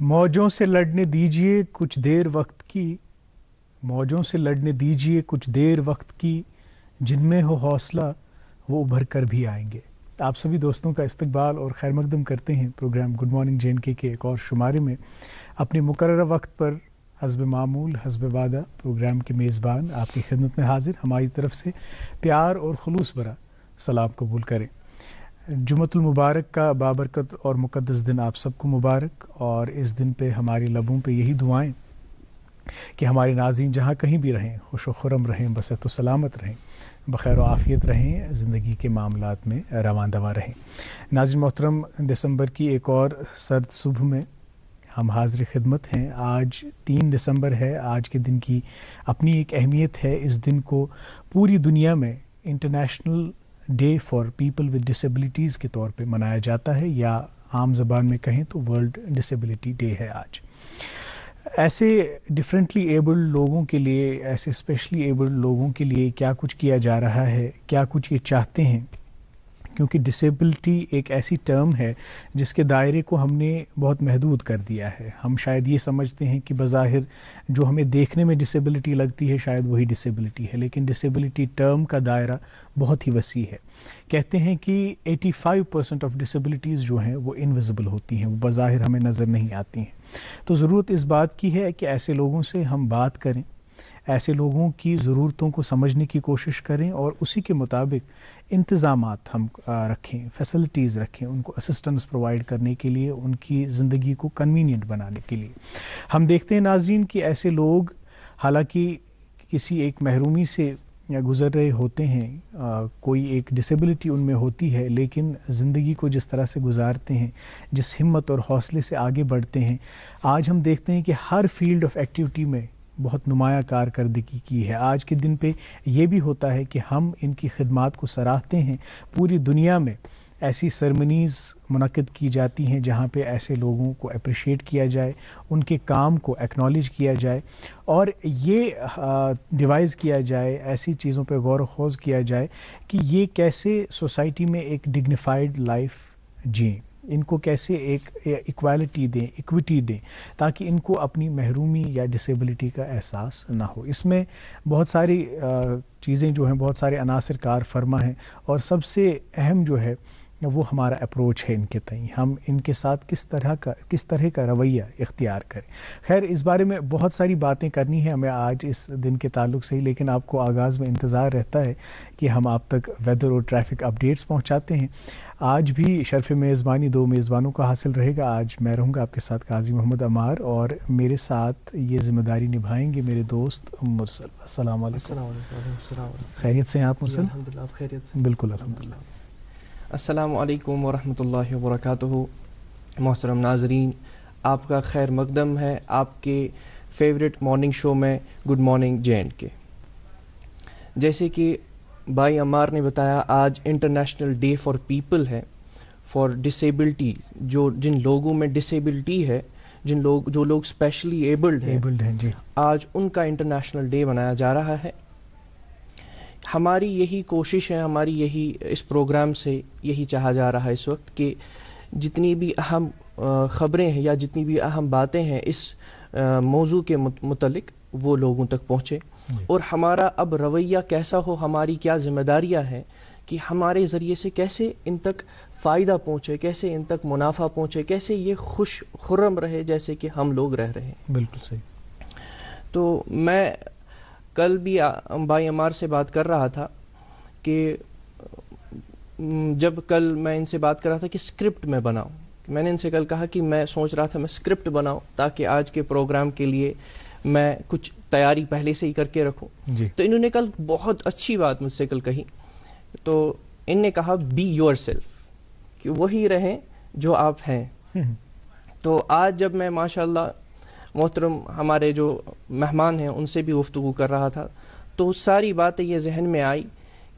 मौजों से लड़ने दीजिए कुछ देर वक्त की, मौजों से लड़ने दीजिए कुछ देर वक्त की, जिनमें हो हौसला वो उभर कर भी आएंगे। आप सभी दोस्तों का इस्तकबाल और खैर मकदम करते हैं प्रोग्राम गुड मॉर्निंग JNK के एक और शुमारे में। अपने मुकर्रर वक्त पर हस्ब मामूल हस्ब वादा प्रोग्राम के मेज़बान आपकी खिदमत में हाजिर। हमारी तरफ से प्यार और खुलूस भरा सलाम कबूल करें। जुमतुल मुबारक का बाबरकत और मुकद्दस दिन आप सबको मुबारक। और इस दिन पे हमारे लबों पे यही दुआएं कि हमारे नाज़रीन जहाँ कहीं भी रहें खुश व खुरम रहें, बसत व सलामत रहें, बखैर व आफ़ियत रहें, ज़िंदगी के मामलात में रवां दवा रहें। नाज़रीन मोहतरम, दिसंबर की एक और सर्द सुबह में हम हाजिर खिदमत हैं। आज 3 दिसंबर है। आज के दिन की अपनी एक अहमियत है। इस दिन को पूरी दुनिया में international day for people with disabilities के तौर पे मनाया जाता है, या आम ज़बान में कहें तो वर्ल्ड डिसेबिलिटी डे है आज। ऐसे डिफरेंटली एबल्ड लोगों के लिए, ऐसे स्पेशली एबल्ड लोगों के लिए क्या कुछ किया जा रहा है, क्या कुछ ये चाहते हैं, क्योंकि डिसेबिलिटी एक ऐसी टर्म है जिसके दायरे को हमने बहुत महदूद कर दिया है। हम शायद ये समझते हैं कि बज़ाहिर जो हमें देखने में डिसेबिलिटी लगती है शायद वही डिसेबिलिटी है, लेकिन डिसेबिलिटी टर्म का दायरा बहुत ही वसी है। कहते हैं कि 85% ऑफ डिसेबिलिटीज़ जो हैं वो इनविजिबल होती हैं, वो बज़ाहिर हमें नज़र नहीं आती हैं। तो ज़रूरत इस बात की है कि ऐसे लोगों से हम बात करें, ऐसे लोगों की ज़रूरतों को समझने की कोशिश करें और उसी के मुताबिक इंतज़ामात हम रखें, फैसिलिटीज़ रखें, उनको असिस्टेंस प्रोवाइड करने के लिए, उनकी ज़िंदगी को कन्वीनियंट बनाने के लिए। हम देखते हैं नाज़रीन कि ऐसे लोग हालांकि किसी एक महरूमी से गुज़र रहे होते हैं, कोई एक डिसेबिलिटी उनमें होती है, लेकिन ज़िंदगी को जिस तरह से गुजारते हैं, जिस हिम्मत और हौसले से आगे बढ़ते हैं, आज हम देखते हैं कि हर फील्ड ऑफ एक्टिविटी में बहुत नुमाया कारकर्दगी की है। आज के दिन पे ये भी होता है कि हम इनकी खिदमात को सराहते हैं। पूरी दुनिया में ऐसी सरमनीज़ मुनक्किद की जाती हैं जहाँ पे ऐसे लोगों को अप्रिशिएट किया जाए, उनके काम को एक्नॉलेज किया जाए और ये डिवाइस किया जाए, ऐसी चीज़ों पे गौर व खोज किया जाए कि ये कैसे सोसाइटी में एक डिग्निफाइड लाइफ जिएं, इनको कैसे एक इक्वालिटी दें, इक्विटी दें, ताकि इनको अपनी महरूमी या डिसेबिलिटी का एहसास ना हो। इसमें बहुत सारी चीज़ें जो हैं, बहुत सारे अनासर कार फरमा हैं और सबसे अहम जो है वो हमारा अप्रोच है इनके तई। हम इनके साथ किस तरह का रवैया इख्तियार करें। खैर, इस बारे में बहुत सारी बातें करनी है हमें आज इस दिन के ताल्लुक से ही, लेकिन आपको आगाज़ में इंतज़ार रहता है कि हम आप तक वेदर और ट्रैफिक अपडेट्स पहुंचाते हैं। आज भी शर्फ़ मेज़बानी 2 मेज़बानों का हासिल रहेगा। आज मैं रहूँगा आपके साथ काजी मोहम्मद अमार और मेरे साथ ये जिम्मेदारी निभाएंगे मेरे दोस्त मुरसल। अस्सलाम वालेकुम। खैरियत से हैं आप मुरसल? अल्हम्दुलिल्लाह, आप खैरियत से? बिल्कुल अल्हम्दुलिल्लाह। अस्सलामु अलैकुम वरहमतुल्लाहि वबरकातुहू। मोहतरम नाजरीन, आपका खैर मकदम है आपके फेवरेट मॉर्निंग शो में गुड मॉर्निंग JNK। जैसे कि भाई अमार ने बताया, आज इंटरनेशनल डे फॉर पीपल है, फॉर डिसेबिलिटी। जिन लोगों में डिसेबिलिटी है, जो लोग स्पेशली एबल्ड हैं जी, आज उनका इंटरनेशनल डे मनाया जा रहा है। हमारी यही कोशिश है, हमारी यही इस प्रोग्राम से यही चाहा जा रहा है इस वक्त कि जितनी भी अहम ख़बरें हैं या जितनी भी अहम बातें हैं इस मौजू के मुतल्लिक वो लोगों तक पहुँचे, और हमारा अब रवैया कैसा हो, हमारी क्या जिम्मेदारियां हैं कि हमारे ज़रिए से कैसे इन तक फ़ायदा पहुँचे, कैसे इन तक मुनाफा पहुँचे, कैसे ये खुश खुर्रम रहे जैसे कि हम लोग रह रहे हैं। बिल्कुल सही। तो मैं कल भी भाई अमार से बात कर रहा था कि जब कल मैं इनसे बात कर रहा था कि स्क्रिप्ट में बनाऊं, मैंने इनसे कल कहा कि मैं सोच रहा था मैं स्क्रिप्ट बनाऊं ताकि आज के प्रोग्राम के लिए मैं कुछ तैयारी पहले से ही करके रखूं। तो इन्होंने कल बहुत अच्छी बात मुझसे कल कही। तो इनने कहा बी योरसेल्फ, कि वही रहें जो आप हैं। तो आज जब मैं माशाल्लाह मोहतरम हमारे जो मेहमान हैं उनसे भी गुफ्तगू कर रहा था, तो सारी बातें ये जहन में आई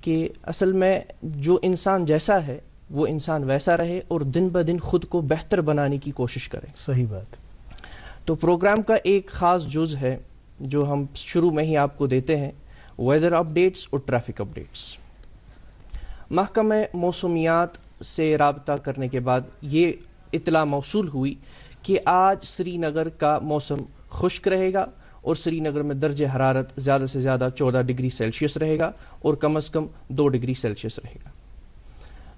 कि असल में जो इंसान जैसा है वो इंसान वैसा रहे और दिन ब दिन खुद को बेहतर बनाने की कोशिश करे। सही बात। तो प्रोग्राम का एक ख़ास जुज़ है जो हम शुरू में ही आपको देते हैं, वेदर अपडेट्स और ट्रैफिक अपडेट्स। महकमा मौसमियात से राबता करने के बाद ये इत्तला मौसूल हुई کہ آج سری نگر کا موسم خشک رہے گا اور سری نگر میں درجہ حرارت زیادہ سے زیادہ 14 ڈگری سیلسیس رہے گا اور کم از کم 2 ڈگری سیلسیس رہے گا.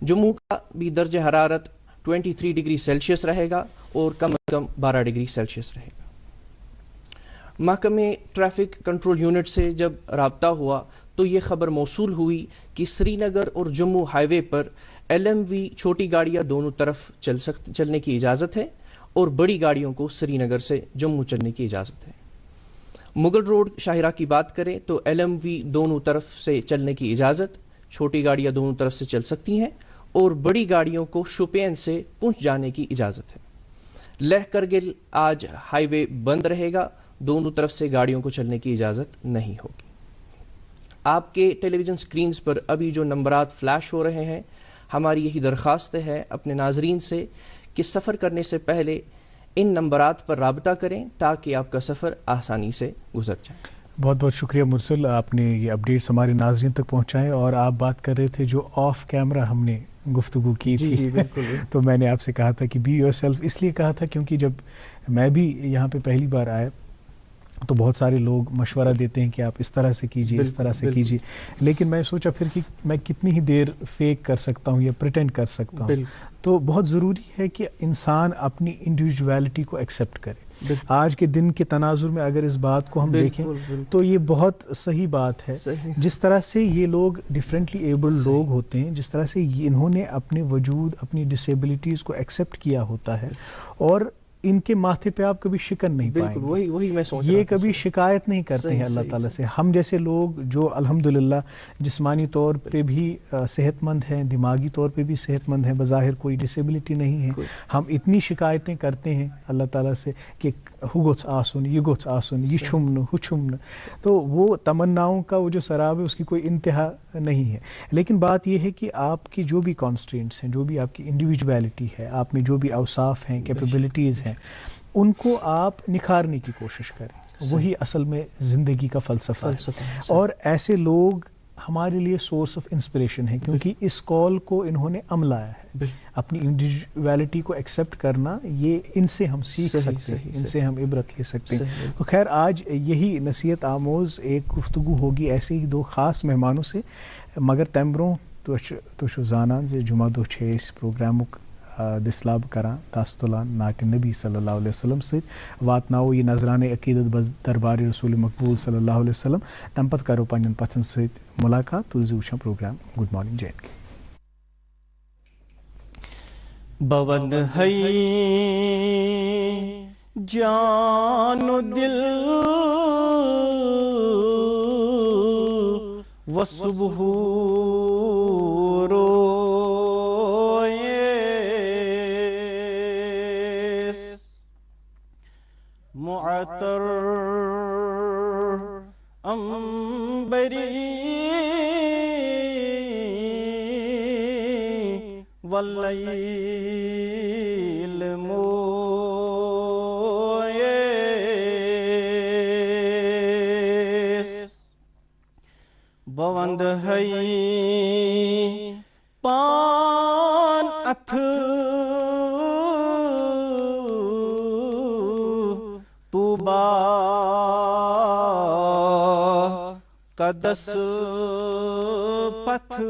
جموں کا بھی درجہ حرارت 23 ڈگری سیلسیس رہے گا اور کم از کم 12 ڈگری سیلسیس رہے گا. محکمہ ٹریفک کنٹرول یونٹ سے جب رابطہ ہوا تو یہ خبر موصول ہوئی کہ سری نگر اور جموں ہائی وے پر LMV چھوٹی گاڑیاں دونوں طرف چلنے کی اجازت ہے اور بڑی گاڑیوں کو سری نگر سے جموں چلنے کی اجازت ہے. مغل روڈ شاہراہ کی بات کریں تو LMV دونوں طرف سے چلنے کی اجازت، چھوٹی گاڑیاں دونوں طرف سے چل سکتی ہیں اور بڑی گاڑیوں کو شوپین سے پونچھ جانے کی اجازت ہے. لیہ کرگل آج ہائی وے بند رہے گا، دونوں طرف سے گاڑیوں کو چلنے کی اجازت نہیں ہوگی. آپ کے ٹیلی ویژن سکرینز پر ابھی جو نمبرات فلیش ہو رہے ہیں، ہماری یہی درخواست ہے اپنے ناظرین سے کہ سفر کرنے سے پہلے ان نمبرات پر رابطہ کریں تاکہ آپ کا سفر آسانی سے گزر جائے. بہت بہت شکریہ مرسل، آپ نے یہ اپڈیٹس ہمارے ناظرین تک پہنچائے. اور آپ بات کر رہے تھے جو آف کیمرہ ہم نے گفتگو کی تھی. جی بالکل. تو میں نے آپ سے کہا تھا کہ بی یور سیلف، اس لیے کہا تھا کیونکہ جب میں بھی یہاں پہ پہلی بار آیا تو بہت سارے لوگ مشورہ دیتے ہیں کہ آپ اس طرح سے کیجیے، اس طرح سے کیجیے، لیکن میں سوچا پھر کہ میں کتنی ہی دیر فیک کر سکتا ہوں یا پریٹینڈ کر سکتا ہوں. تو بہت ضروری ہے کہ انسان اپنی انڈیویجویلٹی کو ایکسیپٹ کرے. آج کے دن کے تناظر میں اگر اس بات کو ہم دیکھیں تو یہ بہت صحیح بات ہے. جس طرح سے یہ لوگ ڈفرینٹلی ایبلڈ لوگ ہوتے ہیں، جس طرح سے انہوں نے اپنے وجود، اپنی ڈسیبلٹیز کو ایکسیپٹ کیا ہوتا ہے، اور ان کے ماتھے پہ آپ کبھی شکن نہیں پائیں گے. وہی میں سوچ رہا یہ کبھی شکایت نہیں کرتے ہیں اللہ تعالیٰ سے. ہم جیسے لوگ جو الحمدللہ جسمانی طور پہ بھی صحت مند ہیں، دماغی طور پہ بھی صحت مند ہیں، بظاہر کوئی ڈسیبلٹی نہیں ہے، ہم اتنی شکایتیں کرتے ہیں اللہ تعالیٰ سے کہ ہو گوچھ آسن، یہ گوچھ آسن، یہ چھمن ہو چھمن. تو وہ تمناؤں کا وہ جو سراب ہے اس کی کوئی انتہا نہیں ہے. لیکن بات یہ ہے کہ آپ کی جو بھی کانسٹرینٹس ہیں، جو بھی آپ کی انڈیویجویلٹی ہے، آپ میں جو بھی اوصاف ہیں، کیپیبلٹیز ہیں، ان کو آپ نکھارنے کی کوشش کریں. وہی اصل میں زندگی کا فلسفہ ہے. اور ایسے لوگ ہمارے لیے سورس آف انسپریشن ہے، کیونکہ اس کال کو انہوں نے عملایا ہے. اپنی انڈیویجویلٹی کو ایکسیپٹ کرنا، یہ ان سے ہم سیکھ سکتے ہیں، ان سے ہم عبرت لے سکتے ہیں. تو خیر آج یہی نصیحت آموز ایک گفتگو ہوگی ایسے ہی دو خاص مہمانوں سے. مگر تم برو تو زانان زِ جمعہ دہ چھ اس پروگرامک دسلاب کران تاس تلان ناک نبی صلی اللہ علیہ وسلم ست واتناو یہ نظرانہ عقیدت دربار رسول مقبول صلی اللہ علیہ وسلم. تم پتہ کرو پنن پتھن ست ملاقات. تلزی وچھان programme good morning J and K. بوند ہے جان و دل و صبح معطر انبری واللیل مویس بوند ہے پان اتھ طوبا قدس پتھ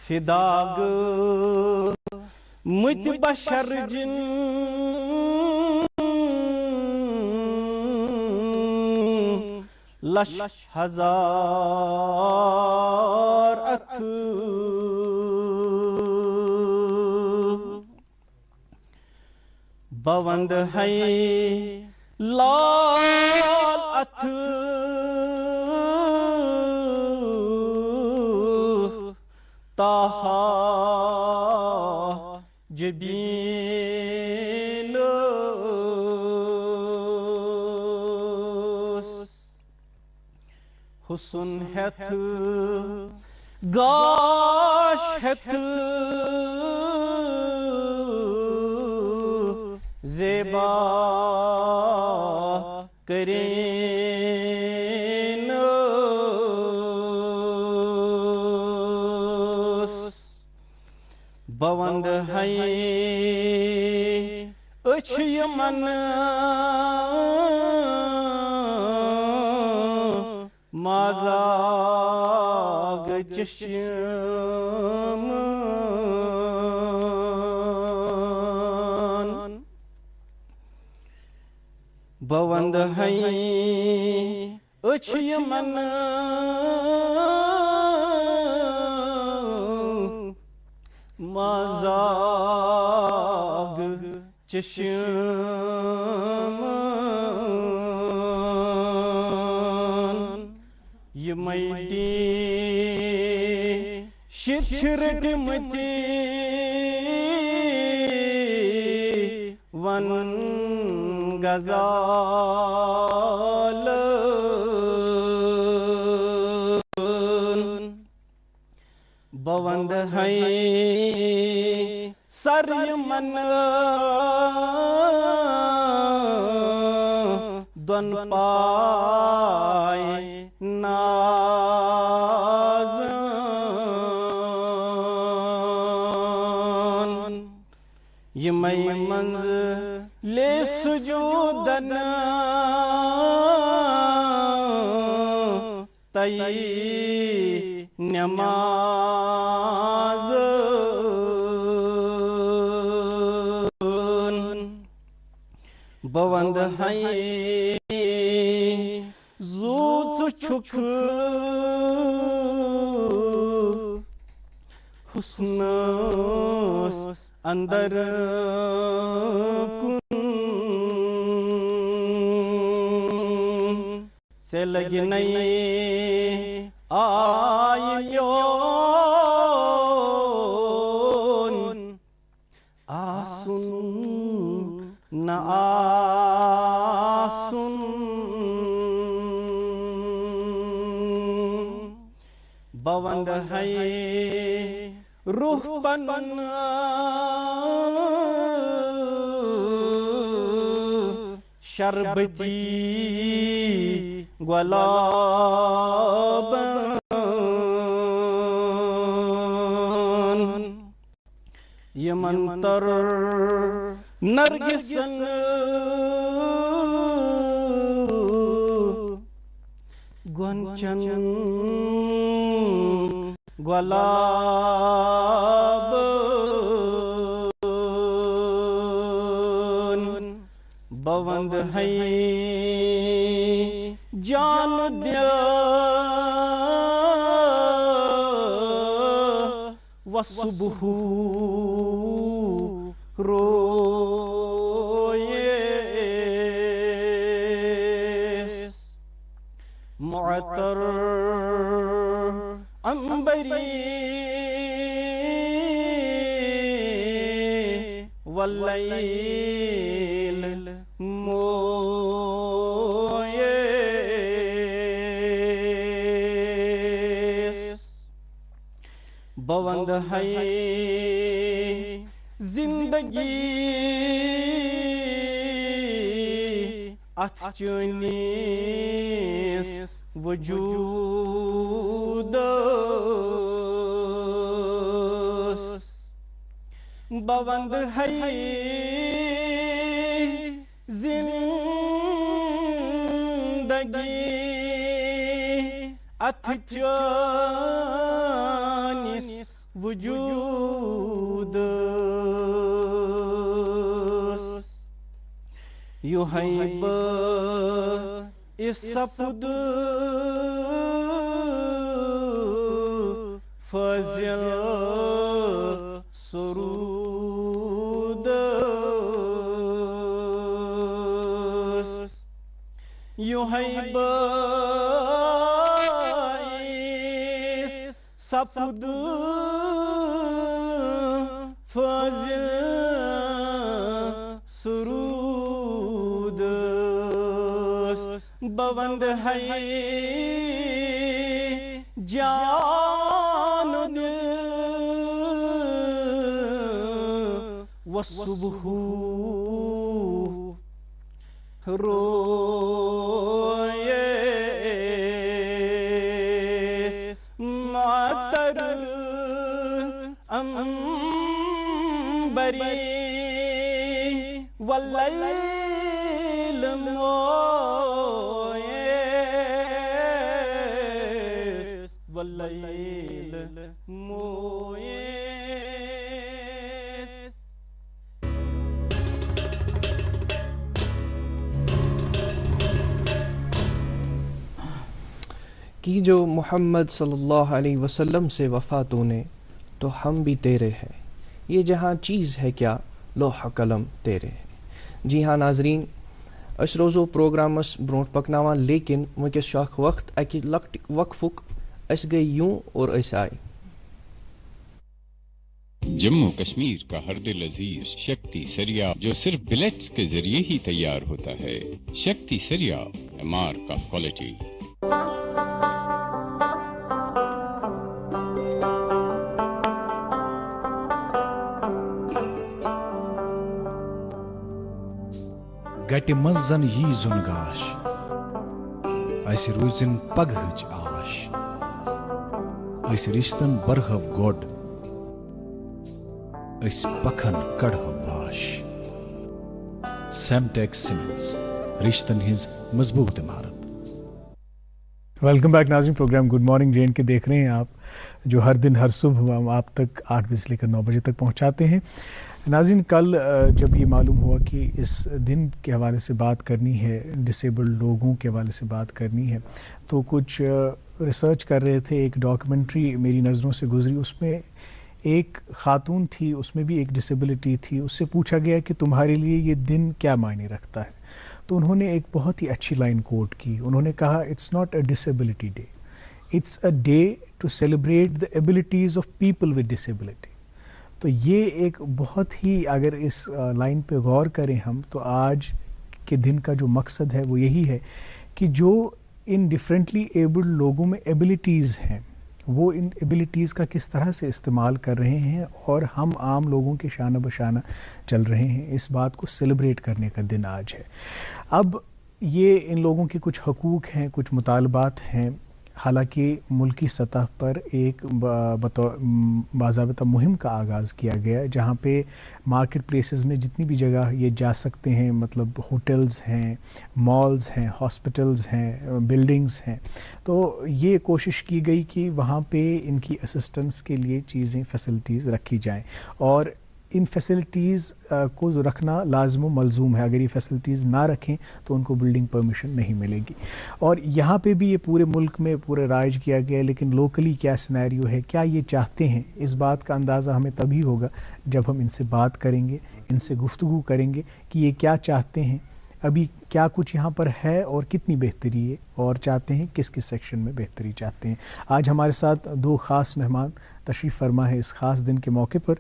فداگ مت بشر جن لش ہزار اتھ بوند ہے لال اتھ تاہا جبین حسن ہتھ گاش ہتھ زیبا کرین بوند ہے اچھ یمن مازاگ چشم بوند ہے اچھ یمن مازاگ چشم یہ میڈی شرٹ متی ون غزال بوند ہے سر یمن دون پائے نازن یہ میں منزل سجودن تئی نماز بوند ہے زوت چھک حسن اندر کن سے لگنئی آئیون آسن نہ آسن بوند ہے روح بن شربتی گلاب یہ منتر نرگسن گنچن گلاب بوند ہے جان دیا وصبح روئے معطر عنبری واللیل مویس بوند ہے زندگی اچھنیس وجود بوند ہے زندگی اچھنیس وجود you حیب us سپد Fazal sarod you حیب اس سپد فضل سرود بوند ہے جان دل وصبح روئے معطر عنبری بری واللیل مویس واللیل مویس. کہ جو محمد صلی اللہ علیہ وسلم سے وفا تو نے تو ہم بھی تیرے ہیں، یہ جہاں چیز ہے کیا لوح قلم تیرے ہیں. جی ہاں ناظرین، اس روزو پروگرامس برونٹ پکناوان لیکن ونکس شاخ وقت اکہ لکٹ وقفک اس گئی یوں اور اس آئی. جموں کشمیر کا ہر دل عزیز شکتی سریا جو صرف بلیٹس کے ذریعے ہی تیار ہوتا ہے. Shakti Sariya mark of quality. گٹہِ منٛز زن یی زوٚن گاش اسہِ روٗزِن پگہٕچ آش أسۍ رِشتن برہو گۄڈ أسۍ پکھن کڑہو باش. سیمٹیک سیمنٹس رشتن ہٕنٛز مضبوط عمارت. ویلکم بیک ناظرین، programme good morning J and K دیکھ رہے ہیں آپ، جو ہر دن ہر صبح ہم آپ تک 8 بجے سے لے کر 9 بجے تک پہنچاتے ہیں. ناظرین، کل جب یہ معلوم ہوا کہ اس دن کے حوالے سے بات کرنی ہے، ڈسیبلڈ لوگوں کے حوالے سے بات کرنی ہے، تو کچھ ریسرچ کر رہے تھے. ایک ڈاکیومنٹری میری نظروں سے گزری، اس میں ایک خاتون تھی، اس میں بھی ایک ڈسیبلٹی تھی. اس سے پوچھا گیا کہ تمہارے لیے یہ دن کیا معنی رکھتا ہے، تو انہوں نے ایک بہت ہی اچھی لائن کوٹ کی. انہوں نے کہا it's not a disability day, it's a day to celebrate the abilities of people with disability. تو یہ ایک بہت ہی، اگر اس لائن پہ غور کریں ہم، تو آج کے دن کا جو مقصد ہے وہ یہی ہے کہ جو ان ڈفرینٹلی ایبلڈ لوگوں میں ایبلٹیز ہیں، وہ ان ایبلٹیز کا کس طرح سے استعمال کر رہے ہیں اور ہم عام لوگوں کے شانہ بشانہ چل رہے ہیں. اس بات کو سیلیبریٹ کرنے کا دن آج ہے. اب یہ ان لوگوں کے کچھ حقوق ہیں، کچھ مطالبات ہیں. حالانکہ ملکی سطح پر ایک باضابطہ مہم کا آغاز کیا گیا، جہاں پہ مارکیٹ پلیسز میں جتنی بھی جگہ یہ جا سکتے ہیں، مطلب ہوٹلز ہیں، مالز ہیں، ہاسپٹلز ہیں، بلڈنگز ہیں، تو یہ کوشش کی گئی کہ وہاں پہ ان کی اسسٹنس کے لیے چیزیں، فیسلٹیز رکھی جائیں. اور ان فیسلٹیز کو رکھنا لازم و ملزوم ہے. اگر یہ فیسلٹیز نہ رکھیں تو ان کو بلڈنگ پرمیشن نہیں ملے گی. اور یہاں پہ بھی یہ پورے ملک میں پورے رائج کیا گیا، لیکن لوکلی کیا سینیریو ہے، کیا یہ چاہتے ہیں، اس بات کا اندازہ ہمیں تبھی ہوگا جب ہم ان سے بات کریں گے، ان سے گفتگو کریں گے کہ یہ کیا چاہتے ہیں، ابھی کیا کچھ یہاں پر ہے اور کتنی بہتری ہے، اور چاہتے ہیں کس کس سیکشن میں بہتری چاہتے ہیں. آج ہمارے ساتھ 2 خاص مہمان تشریف فرما ہے اس خاص دن کے موقع پر.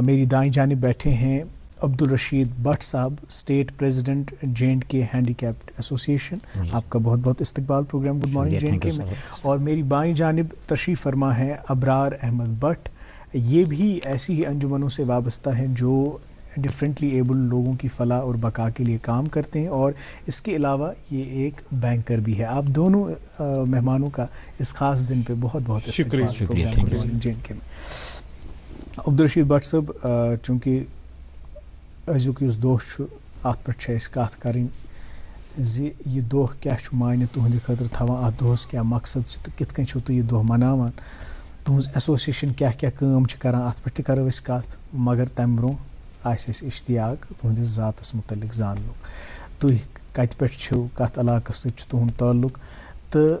میری دائیں جانب بیٹھے ہیں عبدالرشید بٹ صاحب، state president J and K handicapped association. آپ کا بہت بہت استقبال programme good morning J and K میں. اور میری بائیں جانب تشریف فرما ہے ابرار احمد بٹ. یہ بھی ایسی ہی انجمنوں سے وابستہ ہیں جو ڈفرینٹلی ایبلڈ لوگوں کی فلاح اور بقا کے لیے کام کرتے ہیں، اور اس کے علاوہ یہ ایک بینکر بھی ہے. آپ دونوں مہمانوں کا اس خاص دن پہ بہت بہت شکریہ. عبدالرشید بٹ صاحب، چونکہ ازیک اس دہ ات پہ کت کریں یہ دہ کیا معنی تہندِ خاطر تھاوان، ات دہس کیا مقصد تو کت کن چھو تُہۍ یہ دہ مناوان، تہذ ایسوسیشن کیا کیا کٲم چھِ کران، ات پہ تہِ کرو أسۍ کتھ. مگر تمہِ برونٛہہ آسہِ اَسہِ اشتیاق تُہندِس ذاتس متعلق زاننُک. تُہۍ کتہِ پٮ۪ٹھ چھِو، کتھ علاقس سۭتۍ چھُ تُہُنٛد تعلق، تہٕ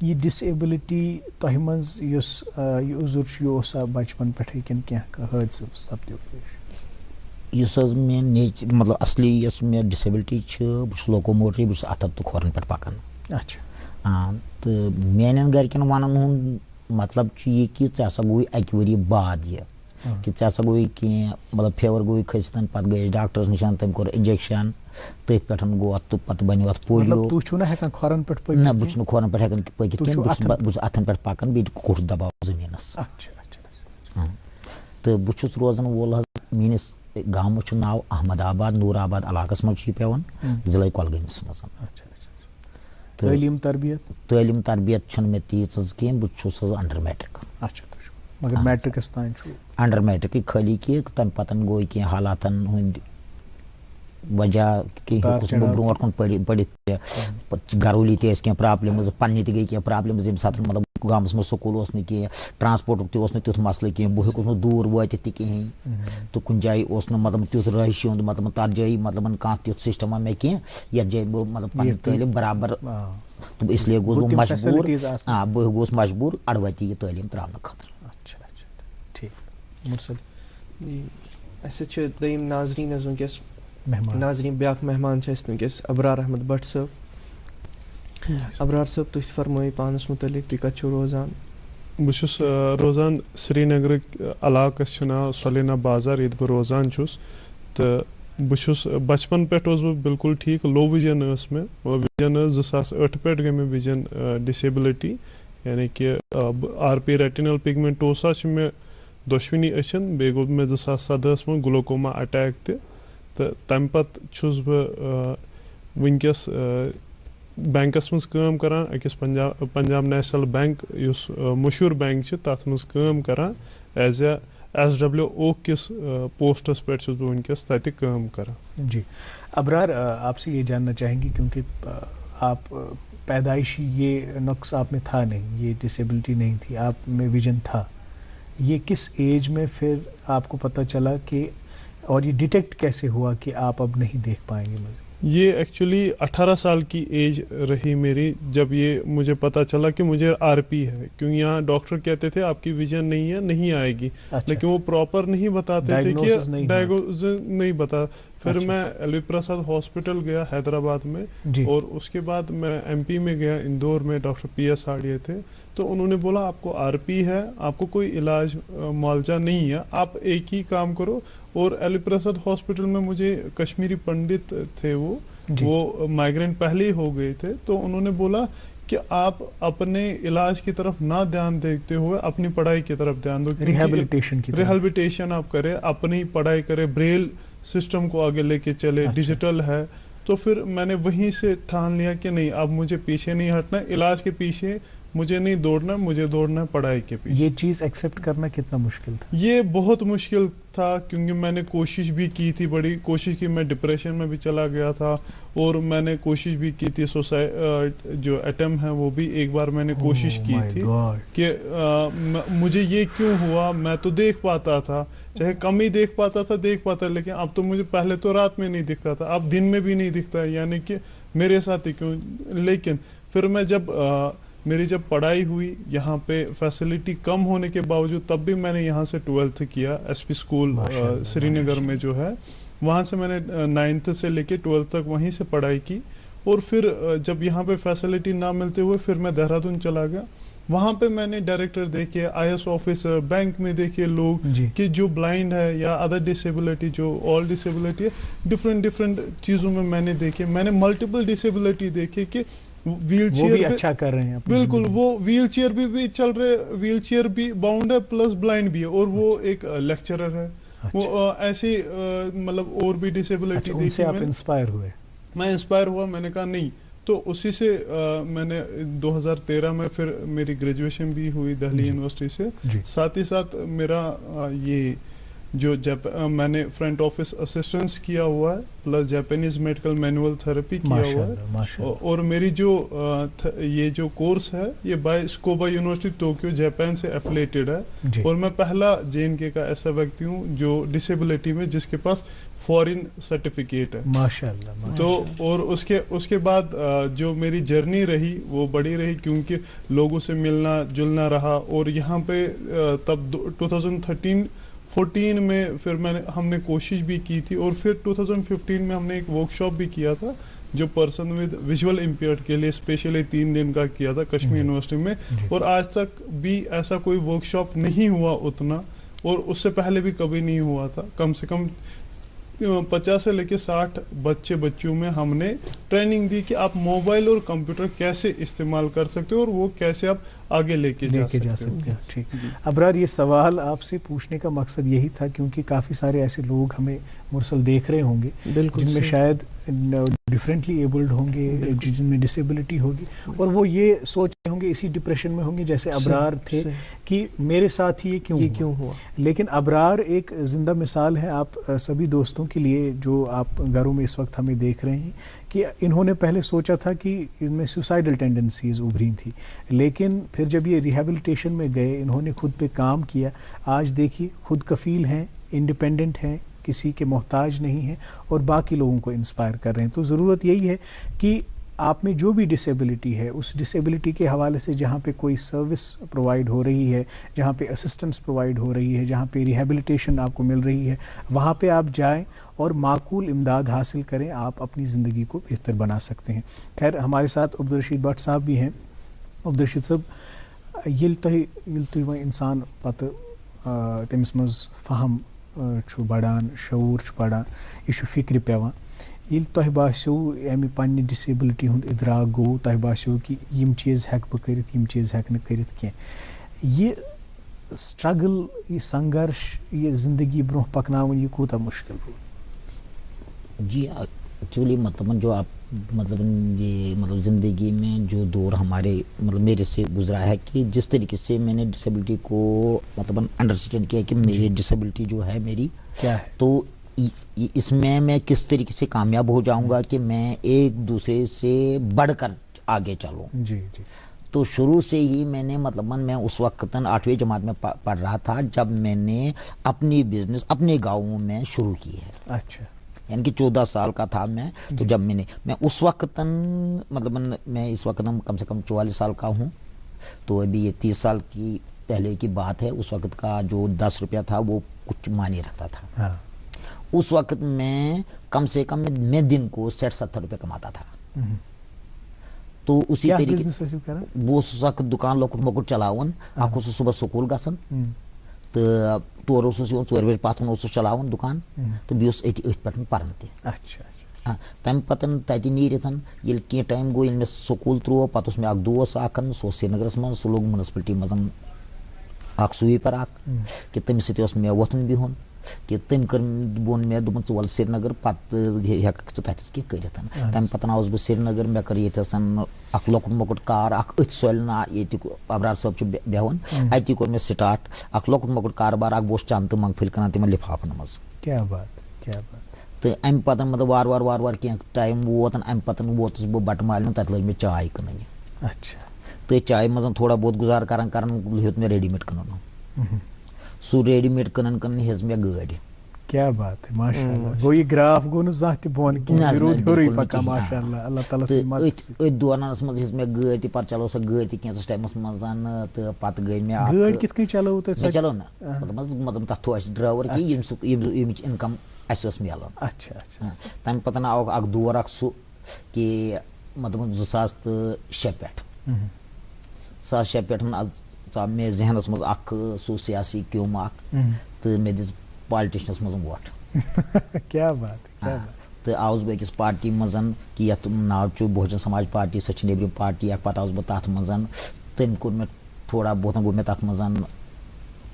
یہ ڈسیبلٹی تۄہہِ منٛز یُس یہِ عذر چھُ، یہِ اوسا بچپن پٮ۪ٹھٕے کِنہٕ کینٛہہ حٲدثہٕ سپدیو؟ یُس حظ مےٚ مطلب اصلی یۄس مےٚ ڈسیبلٹی چھِ، بہٕ چھُس لوکوموٹری، بہٕ چھُس اتھن تہٕ کھۄرن پٮ۪ٹھ پکان. اچھا. تہٕ میانٮ۪ن گرِکٮ۪ن ونن ہُنٛد مطلب چھُ یہِ کہِ ژےٚ ہسا گوٚوُے اکہِ ؤری بعد یہِ کہ ژےٚ ہسا گوٚوُے کینٛہہ مطلب فیور گوٚوُے کھٔسِتھ، پتہٕ گٔے أسۍ ڈاکٹرس نِش، تٔمۍ کوٚر انجکشن، تٔتھۍ پٮ۪ٹھ گوٚو اتھ، تہٕ پتہٕ بنیو اتھ پولیو. تُہۍ چھِو نہٕ ہٮ۪کان کھۄرن پٮ۪ٹھ پٔکِتھ؟ نہ، بہٕ چھُس نہٕ کھۄرن پٮ۪ٹھ ہٮ۪کان پٔکِتھ کینٛہہ، بہٕ چھُس اتھن پٮ۪ٹھ پکان، بیٚیہِ کوٚٹھ دباو زٔمیٖنس. تہٕ بہٕ چھُس روزان وول حظ، میٲنِس گامس چھُ ناو احمد آباد، نور آباد علاقس منٛز چھُ یہِ پیوان، ضلعے کۄلگٲمِس منٛز. تعلیٖم تربیت چھنہٕ مےٚ تیٖژ حظ کینٛہہ، بہٕ چھُس حظ انڈر میٹرک. اچھا، مگر میٹرکس تام چھُ انڈر میٹرک خالی کی تم پتن گو کی حالاتن ہند وجہ کہ برونٹ کن پڑھت گھرولی تیس کی پرابلمز پنہ تہ گئی کی پرابلمز یم سات مطلب گامس مز سکول اس کی ٹرانسپورٹ تہ تیت مسئلہ کی بہ ہوں دور وات تہ کہین تو کن جائے مطلب تیت رہائشی ہند مطلب تر جائے مطلب کھانا تیت سسٹما مے کی یتھ جائے بہ مطلب پن تعلیم برابر تو اس لیے گوس بہ مجبور بہ گوس مجبور اڑوتی یہ تعلیم تراؤن خاطر. اچھا اچھا ٹھیک مرسل اس دم ناظرین ونکس ناظرین بیاکھ مہمان ونکس ابرار احمد بٹ صاحب. ابرار صاحب تھی فرمائی پانس متعلق تھی کت روزان؟ بہس روزان سری نگر علاقس ناو سلینا بازار یہ بہ روزان چھس تو بہس بچپن پہ بالکل ٹھیک لو وجن اس میں وجن 2008 پہ گئی میں وجن ڈسیبلٹی یعنی کہ آر پی ریٹینل پگمنٹوسا میں دشونی اچھن بی گو میں 2017 میں گلوکوما اٹیک تو تمہ پتہ چھس بہ ونکس بینکس مز کام کران اکس پنجاب نیشنل بینک اس مشہور بینک تر مز کام کران ایز اے SWO کس پوسٹس پہ چھس بہ ونکس تتہ کام کران. جی ابرار آپ سے یہ جاننا چاہیں گے کیونکہ آپ پیدائشی یہ نقص آپ میں تھا نہیں, یہ ڈسیبلٹی نہیں تھی, آپ میں ویژن تھا, یہ کس ایج میں پھر آپ کو پتہ چلا کہ اور یہ ڈیٹیکٹ کیسے ہوا کہ آپ اب نہیں دیکھ پائیں گے مزید؟ یہ ایکچولی 18 سال کی ایج رہی میری جب یہ مجھے پتا چلا کہ مجھے RP ہے, کیونکہ یہاں ڈاکٹر کہتے تھے آپ کی ویژن نہیں ہے, نہیں آئے گی. اچھا. لیکن وہ پراپر نہیں بتاتے تھے کہ ڈائگنوز نہیں بتا. پھر میں ایل وی پرساد ہاسپٹل گیا حیدرآباد میں اور اس کے بعد میں MP میں گیا اندور میں, ڈاکٹر PS آڈیے تھے, تو انہوں نے بولا آپ کو RP ہے, آپ کو کوئی علاج معالجہ نہیں ہے, آپ ایک ہی کام کرو. اور ایل وی پرساد ہاسپٹل میں مجھے کشمیری پنڈت تھے وہ مائگرین پہلے ہی ہو گئے تھے, تو انہوں نے بولا کہ آپ اپنے علاج کی طرف نہ دھیان دیتے ہوئے اپنی پڑھائی کی طرف دھیان دو, ریہیبلیٹیشن آپ کریں, اپنی پڑھائی کریں, بریل سسٹم کو آگے لے کے چلے, ڈیجیٹل ہے. تو پھر میں نے وہیں سے ٹھان لیا کہ نہیں اب مجھے پیچھے نہیں ہٹنا, علاج کے پیچھے مجھے نہیں دوڑنا, مجھے دوڑنا ہے پڑھائی کے پیچھے. یہ چیز ایکسیپٹ کرنا کتنا مشکل تھا؟ یہ بہت مشکل تھا کیونکہ میں نے کوشش بھی کی تھی, بڑی کوشش کی, میں ڈپریشن میں بھی چلا گیا تھا اور میں نے کوشش بھی کی تھی جو ایٹم ہے وہ بھی ایک بار میں نے کوشش کی تھی کہ مجھے یہ کیوں ہوا. میں تو دیکھ پاتا تھا, چاہے کم ہی دیکھ پاتا, لیکن اب تو مجھے پہلے تو رات میں نہیں دکھتا تھا, اب دن میں بھی نہیں دکھتا, یعنی کہ میرے ساتھ ہی کیوں. لیکن پھر میں میری جب پڑھائی ہوئی یہاں پہ فیسلٹی کم ہونے کے باوجود, تب بھی میں نے یہاں سے 12th کیا SP اسکول سری نگر میں جو ہے, وہاں سے میں نے 9th سے لے کے 12th تک وہیں سے پڑھائی کی. اور پھر جب یہاں پہ فیسلٹی نہ ملتے ہوئے پھر میں دہرادون چلا گیا. وہاں پہ میں نے ڈائریکٹر دیکھے, IS آفیسر, بینک میں دیکھے لوگ کہ جو بلائنڈ ہے یا ادر ڈسیبلٹی, جو آل ڈسیبلٹی ہے, ڈفرینٹ چیزوں میں نے دیکھے. میں نے ملٹیپل ڈسیبلٹی دیکھے کہ ویل چیئر بھی اچھا کر رہے ہیں, بالکل وہ ویل چیئر بھی چل رہے, ویل چیئر بھی باؤنڈ ہے پلس بلائنڈ بھی ہے, اور وہ ایک لیکچرر ہے. وہ ایسی مطلب اور بھی ڈسیبلٹی دیکھی. ان سے آپ انسپائر ہوئے؟ میں انسپائر ہوا, میں نے کہا نہیں. تو اسی سے میں نے 2013 میں پھر میری گریجویشن بھی ہوئی دہلی یونیورسٹی سے. ساتھ ہی ساتھ میرا یہ جو میں نے فرنٹ آفس اسسٹنس کیا ہوا ہے plus Japanese medical manual therapy کیا ہوا ہے. اور میری یہ جو کورس ہے یہ by scuba university Tokyo Japan سے ایفیلیٹڈ ہے. اور میں پہلا JNK کا ایسا ویکتی ہوں جو ڈسیبلٹی میں جس کے پاس فورن سرٹیفکیٹ ہے. ماشاءاللہ. تو اور اس کے بعد جو میری جرنی رہی وہ بڑی رہی کیونکہ لوگوں سے ملنا جلنا رہا. اور یہاں پہ تب 2014 میں پھر ہم نے کوشش بھی کی تھی, اور پھر 2015 میں ہم نے ایک ورکشاپ بھی کیا تھا جو پرسن ود ویژول امپیئرڈ کے لیے اسپیشلی 3 دن کا کیا تھا کشمیر یونیورسٹی میں. اور آج تک بھی ایسا کوئی ورکشاپ نہیں ہوا اتنا, اور اس سے پہلے بھی کبھی نہیں ہوا تھا. کم سے کم 50 سے لے کے 60 بچوں میں ہم نے ٹریننگ دی کہ آپ موبائل اور کمپیوٹر کیسے استعمال کر سکتے ہو اور وہ کیسے آپ آگے لے کے جا سکتے ہیں. ٹھیک. ابرار یہ سوال آپ سے پوچھنے کا مقصد یہی تھا کیونکہ کافی سارے ایسے لوگ ہمیں مرسل دیکھ رہے ہوں گے جن میں شاید डिफरेंटली एबल्ड होंगे, जिनमें डिसेबिलिटी होगी, और वो ये सोच रहे होंगे, इसी डिप्रेशन में होंगे जैसे अबरार थे कि मेरे साथ ही ये क्यों हुआ। लेकिन अबरार एक जिंदा मिसाल है आप सभी दोस्तों के लिए जो आप घरों में इस वक्त हमें देख रहे हैं, कि इन्होंने पहले सोचा था कि इनमें सुसाइडल टेंडेंसीज उभरी थी, लेकिन फिर जब ये रिहेबिलिटेशन में गए, इन्होंने खुद पे काम किया, आज देखिए खुद कफील हैं, इंडिपेंडेंट हैं, किसी के मोहताज नहीं है, और बाकी लोगों को इंस्पायर कर रहे हैं। तो ज़रूरत यही है कि आप में जो भी डिसेबिलिटी है, उस डिसेबिलिटी के हवाले से जहाँ पे कोई सर्विस प्रोवाइड हो रही है, जहाँ पे असिस्टेंस प्रोवाइड हो रही है, जहाँ पे रिहेबिलिटेशन आपको मिल रही है, वहाँ पे आप जाएं और माकूल इमदाद हासिल करें, आप अपनी ज़िंदगी को बेहतर बना सकते हैं। खैर, हमारे साथ अब्दुल रशीद भट्ट साहब भी हैं। अब्दुल रशीद साहब, ये इंसान पत तमिस मज फहम बढ़ान, शऊर बढ़ान, यह फिक्र पेवान, ये तुह बास्यो अमि पन्ने डिसेबिलिटी हुंद इदराक गो, तुह बास्यो कि यम चीज़ हेक बह करित, यम चीज़ हेक न करित कें, ये स्ट्रगल, ये संघर्ष, ये जिंदगी ब्रोह पकनावन, ये कोता मुश्किल हो? जी एक्चुअली मतलब जो आप मतलब ज़िंदगी में जो दौर हमारे मेरे से गुजरा है, कि जिस तरीके से मैंने डिसेबिलिटी को अंडरस्टैंड किया कि मेरी डिसेबिलिटी जो है मेरी क्या है, तो इसमें मैं किस तरीके से कामयाब हो जाऊंगा कि मैं एक दूसरे से बढ़कर आगे चलूं। जी जी। तो शुरू से ही मैंने मैं उस वक्त 8वीं जमात में पढ़ रहा था जब मैंने अपनी बिजनेस अपने गाँव में शुरू की है। अच्छा। यानी कि 14 साल का था मैं, तो जब मैं उस वक्त मैं इस वक्त कम से कम 44 साल का हूँ, तो अभी ये 30 साल की पहले की बात है। उस वक्त का जो 10 रुपया था वो कुछ मायने रखता था। हाँ। उस वक्त में कम से कम मैं दिन को 60-70 रुपये कमाता था। तो उसी तरीके वो उस वक्त दुकान लोकुट मोकुट चलावन, आखो से सुबह स्कूल गसन, तो तोर 4 बजे पात चलावन दुकान, तो बीस पे पान ते। अच्छा। हाँ, तम पतन तति नीरिथन ये कह टाइम गो ये स्कूल त्रो, पे मे दोस्त अखन सो श्रीनगरस मज, सो लोग म्यूनसिपलिटी मजन स्वीपर कि तमिस सत मे वोथन बिहुन, कि तम कर वोन मे दोपन वल श्रीनगर, पे हेक तथस कह कर। तम पतन आउस बह श्रीनगर, मे कर ये लोकुट मोकुट कार अथ सोलना, ये अबरार साहब बेहन, अति कोर मे स्टार्ट अख लोकुट मोकुट कारोबार, बोस चंद तो मंगफिल कर तम लिफाफन मज। क्या बात, क्या बात। तो अम पतन वार कह टाइम वोतन, अम पतन वोतस बह बटमाल, तत लग मे चाय कन। अच्छा। तो चाय मज थोड़ा बहुत गुजार कर हेत मे रेडीमेड कन, सो रेडीमेड कन हेज मे गाड़ी। क्या बात है, माशाअल्लाह। गो ये ग्राफ गो न बोन की पक्का, माशाअल्लाह, अल्लाह ताला से मदद। ए दोनस मज हेज मे गाड़ी, पर चलो स गाड़ी कैंस टाइमस मजन, तो पत गई मे गाड़ी कित कई चलो तो चलो ना, मतलब तथ तो ड्राइवर की इनकम अस मिलान। अच्छा अच्छा। तम पतन आव अख दौर अख सु कि मतलब 2006 पे 2006 पे मे जहनस मज अख सु सियासी क्योम अख, तो मे दिस पॉलिटिशनस मज वोट। क्या बात, क्या बात। तो आउस बह अकिस पार्टी मजन कि यथ नाव बहुजन समाज पार्टी, सह नेबरम पार्टी, पे आउस बह तथ मजन, तम कोर मे थोड़ा बहुत गो मे तथ मजन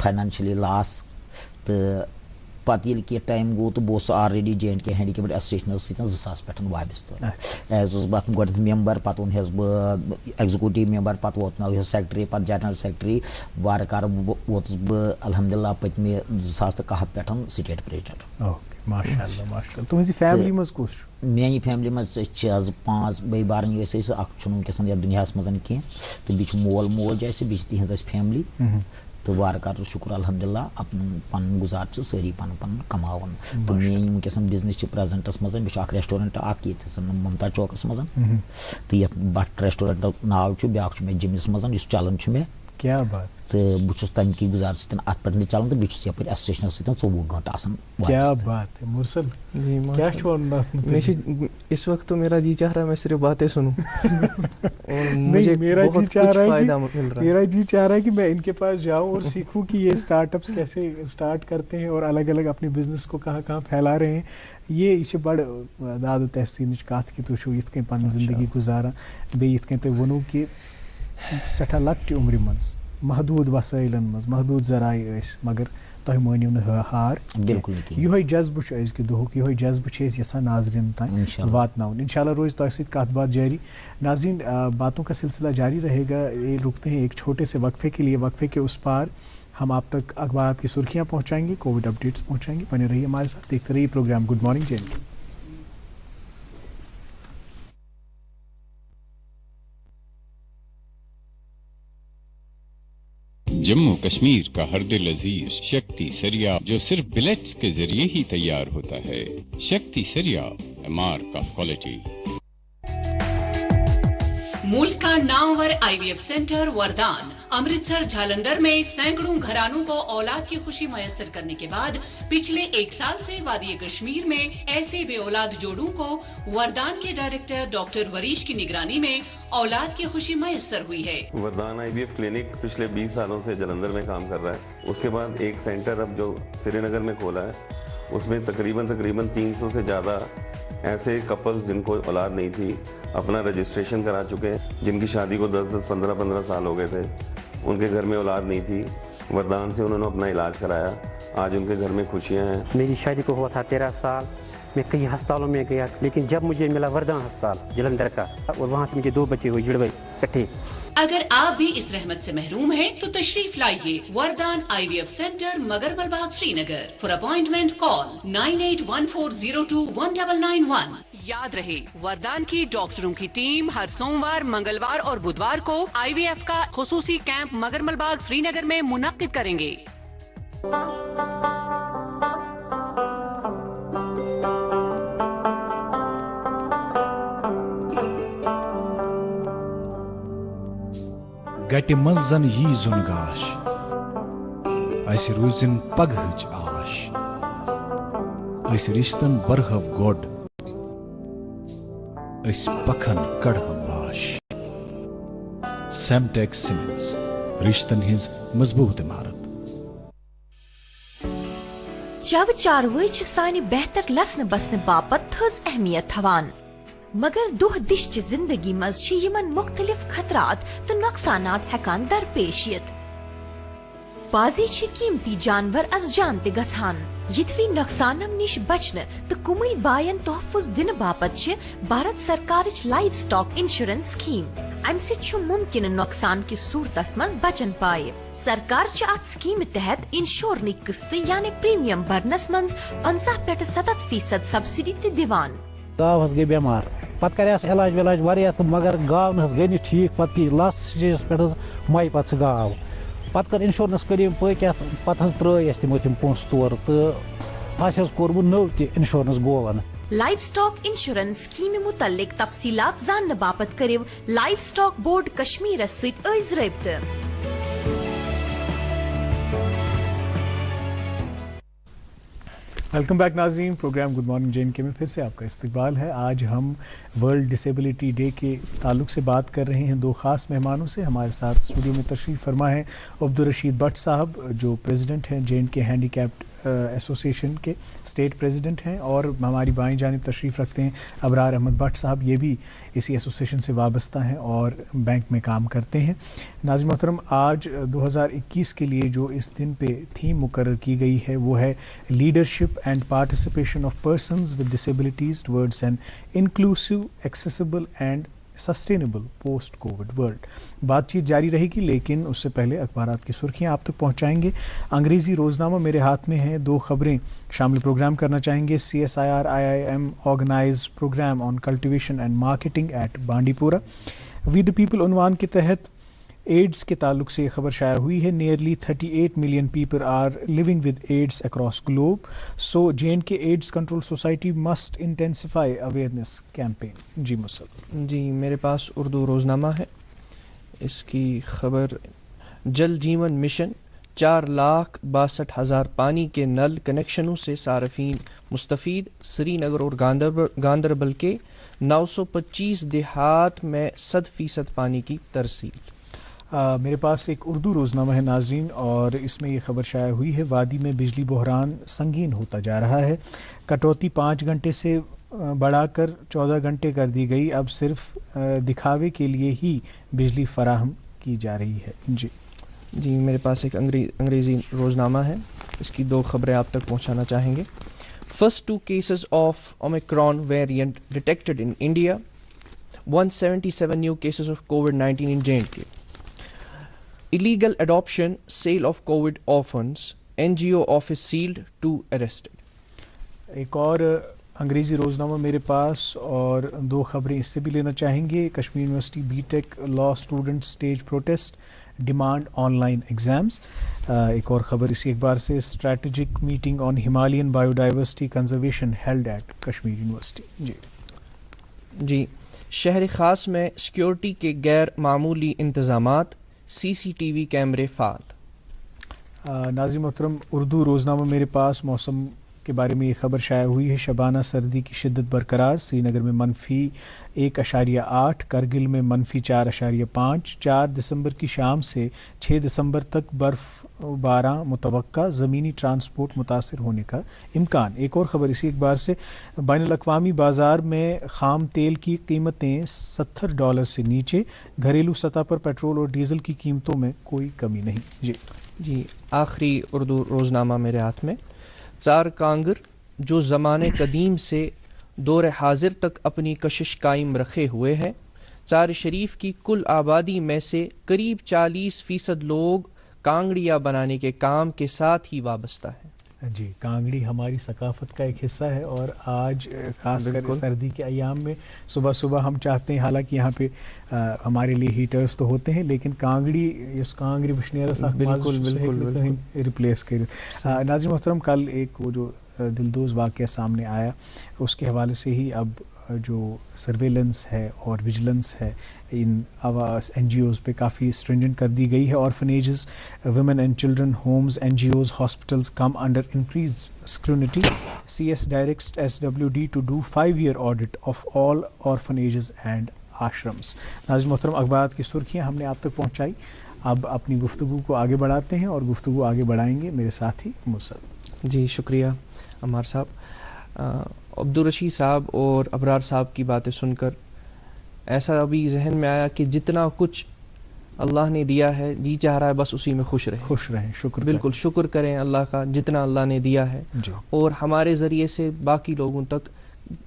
फाइनेंशियली लॉस। तो पे ये टाइम गो, तो बह ऑलरेडी J&K हैंडीकैप्ड एसोसिएशन 2000 पे वाबस्त, एज बह गोड मेंबर, पे वोनस बह एग्जीक्यूटिव मेंबर, पे वोतन सेक्रेटरी, पे जनरल सेक्रेटरी, वार वोतस बह अल्हम्दुलिल्लाह पत्मे 2001 पे स्टेट प्रेसिडेंट। ओके, माशाअल्लाह माशाअल्लाह। तुम फैमिली मज कुछ? मेरी फैमिली मज 5 बई बारन वनकस ये दुनिया मजन कह, तो बी मोल मोज तिज फैमिली, तो वार शुक्र अल्हम्दुलिल्लाह पन गुजार सारी पन पन कमावन। तो मे वनकस बिजनेस प्रेजेंटस मज, मे रेस्टोरेंट ममता चौकस मज, तो ये बट रेस्टोरेंट नाव ब्या मे जिमिस मज चलान मे। क्या बात। तो बहुत तम की गुजार अत पे चलान, तो बहुत यप एसोसिएशन 24 घंटे। क्या बात है मुरसल जी, क्या इस वक्त तो मेरा जी चाह रहा है मैं सिर्फ बातें सुनूं। और मुझे मेरा जी चाह रहा है कि मैं इनके पास जाऊं और सीखूं कि ये स्टार्टअप्स कैसे स्टार्ट करते हैं और अलग अलग अपने बिजनेस को कहाँ फैला रहे हैं। ये बड़ दाद तहसीन कत कि तुम ये पन जिंदगी गुजारा, बे ये वो कि सठा लक्ट उम्र मज محدود وسائلن مز محدود ذرائع ٲسۍ مگر تۄہہِ مٲنِو نہٕ ہار بالکل یِہوٚے جذبہٕ چھُ أزکہِ دۄہُک یِہوٚے جذبہٕ چھِ أسۍ یژھان ناظرین تام واتناوُن انشاءاللہ روز تۄہہِ سۭتۍ کتھ بات جاری ناظرین باتوں کا سلسلہ جاری رہے گا رکتے ہیں ایک چھوٹے سے وقفے کے لیے وقفے کے اس پار ہم آپ تک اخبارات کی سرخیاں پہنچائیں گے کووڈ اپڈیٹس پہنچائیں گے بنے رہیے ہمارے ساتھ دیکھتے رہیے پروگرام گڈ مارننگ جے جموں کشمیر کا ہر دل عزیز شکتی سریا جو صرف بلیٹس کے ذریعے ہی تیار ہوتا ہے شکتی سریا MR کا کوالٹی ملک کا نامور IVF سینٹر وردان امرتسر جھالندر میں سینکڑوں گھرانوں کو اولاد کی خوشی میسر کرنے کے بعد پچھلے 1 سال سے وادی کشمیر میں ایسے بے اولاد جوڑوں کو وردان کے ڈائریکٹر ڈاکٹر وریش کی نگرانی میں اولاد کی خوشی میسر ہوئی ہے. وردان IVF کلینک پچھلے 20 سالوں سے جلندھر میں کام کر رہا ہے. اس کے بعد ایک سینٹر اب جو سری نگر میں کھولا ہے اس میں تقریباً 300 سے زیادہ ایسے کپلز جن کو اولاد نہیں تھی اپنا رجسٹریشن کرا چکے ہیں. جن کی شادی کو 10 15 سال ہو گئے تھے, ان کے گھر میں اولاد نہیں تھی, وردان سے انہوں نے اپنا علاج کرایا. آج ان کے گھر میں خوشیاں ہیں. میری شادی کو ہوا تھا 13 سال. میں کئی ہسپتالوں میں گیا لیکن جب مجھے ملا وردان ہسپتال جلندھر کا اور وہاں سے مجھے 2 بچے ہوئے جڑوے کٹھے. اگر آپ بھی اس رحمت سے محروم ہیں تو تشریف لائیے وردان IVF centre مگرمل Bagh Sri Nagar. For appointment کال 9814021991. یاد رہے وردان کی ڈاکٹروں کی ٹیم ہر سوموار, منگلوار اور بدوار کو IVF کا خصوصی کیمپ مگرمل باغ سری نگر میں منعقد کریں گے. گٹہِ منٛز زن یی زُن گاش اسہِ روٗزِن پگہٕچ آش أسۍ رِشتن برہو گۄڈ أسۍ پکھن کڑہو واش. سیمٹیک سیمنٹس رشتن ہٕنٛز مضبوٗط عمارت. چو چاروٲے چھِ سانہِ بہتر لسنہٕ بسنہٕ باپتھ تھٔز اہمیت تھاوان, مگر دۄہ دِشچہِ زندگی منٛز چھِ یِمن مختلف خطرات تہٕ نۄقصانات ہٮ۪کان درپیش یِتھ. بعضے چھِ قیمتی جانور از جان تہِ گژھان. یِتھوٕے نۄقصانو نِش بچنہٕ تہٕ کُمٕے باین تحفظ دِنہٕ باپتھ چھِ بھارت سرکارٕچ لایف سٹاک انشورنس سکیٖم. امہِ سۭتۍ چھُ مُمکِنہٕ نۄقصان کِس صوٗرتس منٛز بچن پایہِ. سرکار چھِ اتھ سکیٖمہِ تحت انشورنٕکۍ قٕسطہٕ یعنی پریمیم برنس منٛز 50 پٮ۪ٹھٕ 70% سبسڈی تہِ دِوان. گاو حظ گٔے بٮ۪مار, پتہٕ کریس علاج ولاج واریاہ تہٕ مگر گاو نہٕ حظ گٔے نہٕ ٹھیٖک. پتہٕ گٔے لاسٹ سٹیجس پٮ۪ٹھ حظ مۄیہِ پتہٕ سُہ گاو. پتہٕ کٔر انشورنس کٔرِم پٔکۍ اتھ, پتہٕ حظ ترٛٲے اَسہِ تِمو تِم پونٛسہٕ تورٕ تہٕ اَسہِ حظ کوٚر وۄنۍ نٔو تہِ انشورنس گوون. لائف سٹاک انشورنس سکیٖمہِ متعلق تفصیلات زاننہٕ باپتھ کٔرِو لائف سٹاک بورڈ کشمیرس سۭتۍ أزۍ رٲبطہٕ. ویلکم بیک ناظرین, پروگرام گڈ مارننگ JNK میں پھر سے آپ کا استقبال ہے. آج ہم ورلڈ ڈسیبلٹی ڈے کے تعلق سے بات کر رہے ہیں 2 خاص مہمانوں سے. ہمارے ساتھ اسٹوڈیو میں تشریف فرما ہے عبدالرشید بٹ صاحب جو پریزیڈنٹ ہیں JNK ہینڈیکیپڈ ایسوسیشن کے اسٹیٹ پریزیڈنٹ ہیں, اور ہماری بائیں جانب تشریف رکھتے ہیں ابرار احمد بٹ صاحب, یہ بھی اسی ایسوسیشن سے وابستہ ہیں اور بینک میں کام کرتے ہیں. ناظرین محترم, آج 2021 کے لیے جو اس دن پہ تھیم مقرر کی گئی ہے وہ ہے leadership and participation of persons with disabilities towards an inclusive, accessible and sustainable post covid world. بات چیت جاری رہے گی لیکن اس سے پہلے اخبارات کی سرخیاں آپ تک پہنچائیں گے. انگریزی روزنامہ میرے ہاتھ میں ہے, 2 خبریں شامل پروگرام کرنا چاہیں گے. CSIR IIM organise programme on cultivation and marketing at Bandipora. We the people عنوان کے تحت ایڈز کے تعلق سے یہ خبر شائع ہوئی ہے. Nearly 38 million people are living with AIDS across globe, so JNK AIDS control society must intensify awareness campaign. جی مسل جی, میرے پاس اردو روزنامہ ہے. اس کی خبر, جل جیون مشن 4,62,000 پانی کے نل کنیکشنوں سے صارفین مستفید. سری نگر اور گاندربل کے 925 دیہات میں 100% پانی کی ترسیل. میرے پاس ایک اردو روزنامہ ہے ناظرین, اور اس میں یہ خبر شائع ہوئی ہے وادی میں بجلی بحران سنگین ہوتا جا رہا ہے. کٹوتی 5 گھنٹے سے بڑھا کر 14 گھنٹے کر دی گئی. اب صرف دکھاوے کے لیے ہی بجلی فراہم کی جا رہی ہے. جی جی میرے پاس ایک انگریزی روزنامہ ہے، اس کی 2 خبریں آپ تک پہنچانا چاہیں گے. First 2 cases of Omicron variant detected in India. 177 new cases of COVID-19 in J&K. Illegal adoption, sale of COVID orphans. NGO office sealed, 2 arrested. ایک اور انگریزی روزنامہ میرے پاس اور 2 خبریں اس سے بھی لینا چاہیں گے. Kashmir university B tech law student stage protest demand online exams. ایک اور خبر اسی اخبار سے، strategic meeting on Himalayan biodiversity conservation held at Kashmir university. جی شہر خاص میں سیکیورٹی کے غیر معمولی انتظامات، CCTV کیمرے فعال. ناظرین محترم، اردو روزنامہ میرے پاس موسم کے بارے میں یہ خبر شائع ہوئی ہے. شبانہ سردی کی شدت برقرار، سری نگر میں -1.8، کرگل میں -4.5. 4 دسمبر کی شام سے 6 دسمبر تک برف باران متوقع، زمینی ٹرانسپورٹ متاثر ہونے کا امکان. ایک اور خبر اسی اخبار سے، بین الاقوامی بازار میں خام تیل کی قیمتیں $70 سے نیچے، گھریلو سطح پر پیٹرول اور ڈیزل کی قیمتوں میں کوئی کمی نہیں. جی آخری اردو روزنامہ میرے ہاتھ میں، ژار کانگر جو زمانے قدیم سے دور حاضر تک اپنی کشش قائم رکھے ہوئے ہے. ژار شریف کی کل آبادی میں سے قریب 40% لوگ کانگڑیاں بنانے کے کام کے ساتھ ہی وابستہ ہیں. جی کانگڑی ہماری ثقافت کا ایک حصہ ہے، اور آج خاص کر سردی کے ایام میں صبح صبح ہم چاہتے ہیں، حالانکہ یہاں پہ ہمارے لیے ہیٹرز تو ہوتے ہیں، لیکن کانگڑی اس کانگڑی بشنیرہ ساخت بالکل ریپلیس کر. ناظرین محترم، کل ایک وہ جو دلدوز واقعہ سامنے آیا، اس کے حوالے سے ہی اب جو سرویلنس ہے اور ویجیلنس ہے ان NGOs پہ کافی اسٹرینجنٹ کر دی گئی ہے. Orphanages, women and children homes, NGOs، hospitals come under increase scrutiny. CS directs SWD to do 5-year audit of all orphanages and ashrams. ناظرین محترم، اخبارات کی سرخیاں ہم نے آپ تک پہنچائی. اب اپنی گفتگو کو آگے بڑھاتے ہیں اور گفتگو آگے بڑھائیں گے میرے ساتھی مرسل. جی شکریہ عمار صاحب. عبدالرشید صاحب اور ابرار صاحب کی باتیں سن کر ایسا ابھی ذہن میں آیا کہ جتنا کچھ اللہ نے دیا ہے، جی چاہ رہا ہے بس اسی میں خوش رہیں. شکر، بالکل شکر کریں اللہ کا جتنا اللہ نے دیا ہے جی، اور ہمارے ذریعے سے باقی لوگوں تک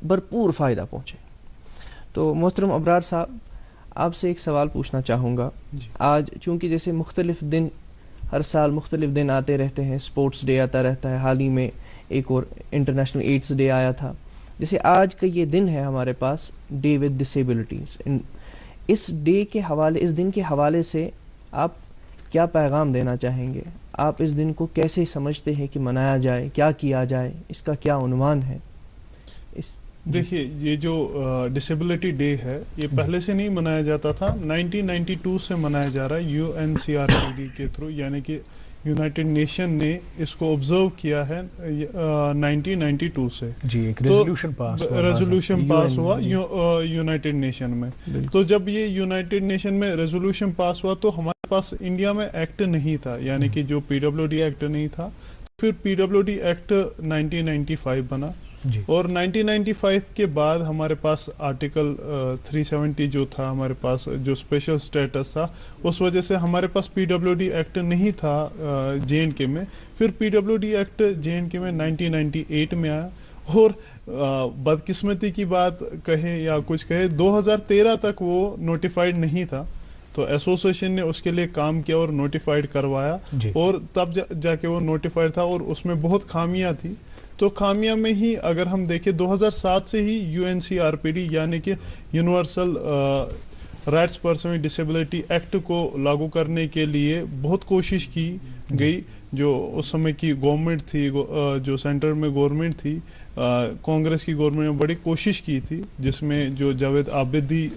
بھرپور فائدہ پہنچے. تو محترم ابرار صاحب، آپ سے ایک سوال پوچھنا چاہوں گا جی. آج چونکہ جیسے مختلف دن، ہر سال مختلف دن آتے رہتے ہیں، اسپورٹس ڈے آتا رہتا ہے، حال ہی میں ایک اور انٹرنیشنل ایڈز ڈے آیا تھا. جیسے آج کا یہ دن ہے ہمارے پاس ڈے ود ڈسیبلٹیز، اس ڈے کے حوالے، اس دن کے حوالے سے آپ کیا پیغام دینا چاہیں گے؟ آپ اس دن کو کیسے سمجھتے ہیں کہ منایا جائے، کیا کیا جائے، اس کا کیا عنوان ہے؟ دیکھیے، یہ جو ڈسیبلٹی ڈے ہے یہ پہلے سے نہیں منایا جاتا تھا، 1992 سے منایا جا رہا ہے UNCRPD کے تھرو، یعنی کہ یونائٹڈ نیشن نے اس کو آبزرو کیا ہے 1992 سے. جی ایک ریزولوشن پاس ہوا یونائٹڈ نیشن میں. تو جب یہ یونائٹڈ نیشن میں ریزولوشن پاس ہوا تو ہمارے پاس انڈیا میں ایکٹ نہیں تھا، یعنی کہ جو PWD ایکٹ نہیں تھا. پھر PWD ایکٹ 1995 بنا جی. اور 1995 کے بعد ہمارے پاس آرٹیکل 370 جو تھا، ہمارے پاس جو اسپیشل اسٹیٹس تھا، اس وجہ سے ہمارے پاس PWD ایکٹ نہیں تھا JNK میں. پھر PWD ایکٹ JNK میں 1998 میں آیا، اور بدقسمتی کی بات کہے یا کچھ کہے 2013 تک وہ نوٹیفائڈ نہیں تھا. تو ایسوسیشن نے اس کے لیے کام کیا اور نوٹیفائڈ کروایا جی. اور تب جا کے وہ نوٹیفائڈ تھا، اور اس میں بہت خامیاں تھی. تو خامیاں میں ہی اگر ہم دیکھیں 2007 سے ہی UNCRPD یعنی کہ universal rights person with disability act کو لاگو کرنے کے لیے بہت کوشش کی گئی. جو اس سمے کی گورنمنٹ تھی، جو سینٹر میں گورنمنٹ تھی، کانگریس کی گورنمنٹ نے بڑی کوشش کی تھی، جس میں جو جاوید آبدی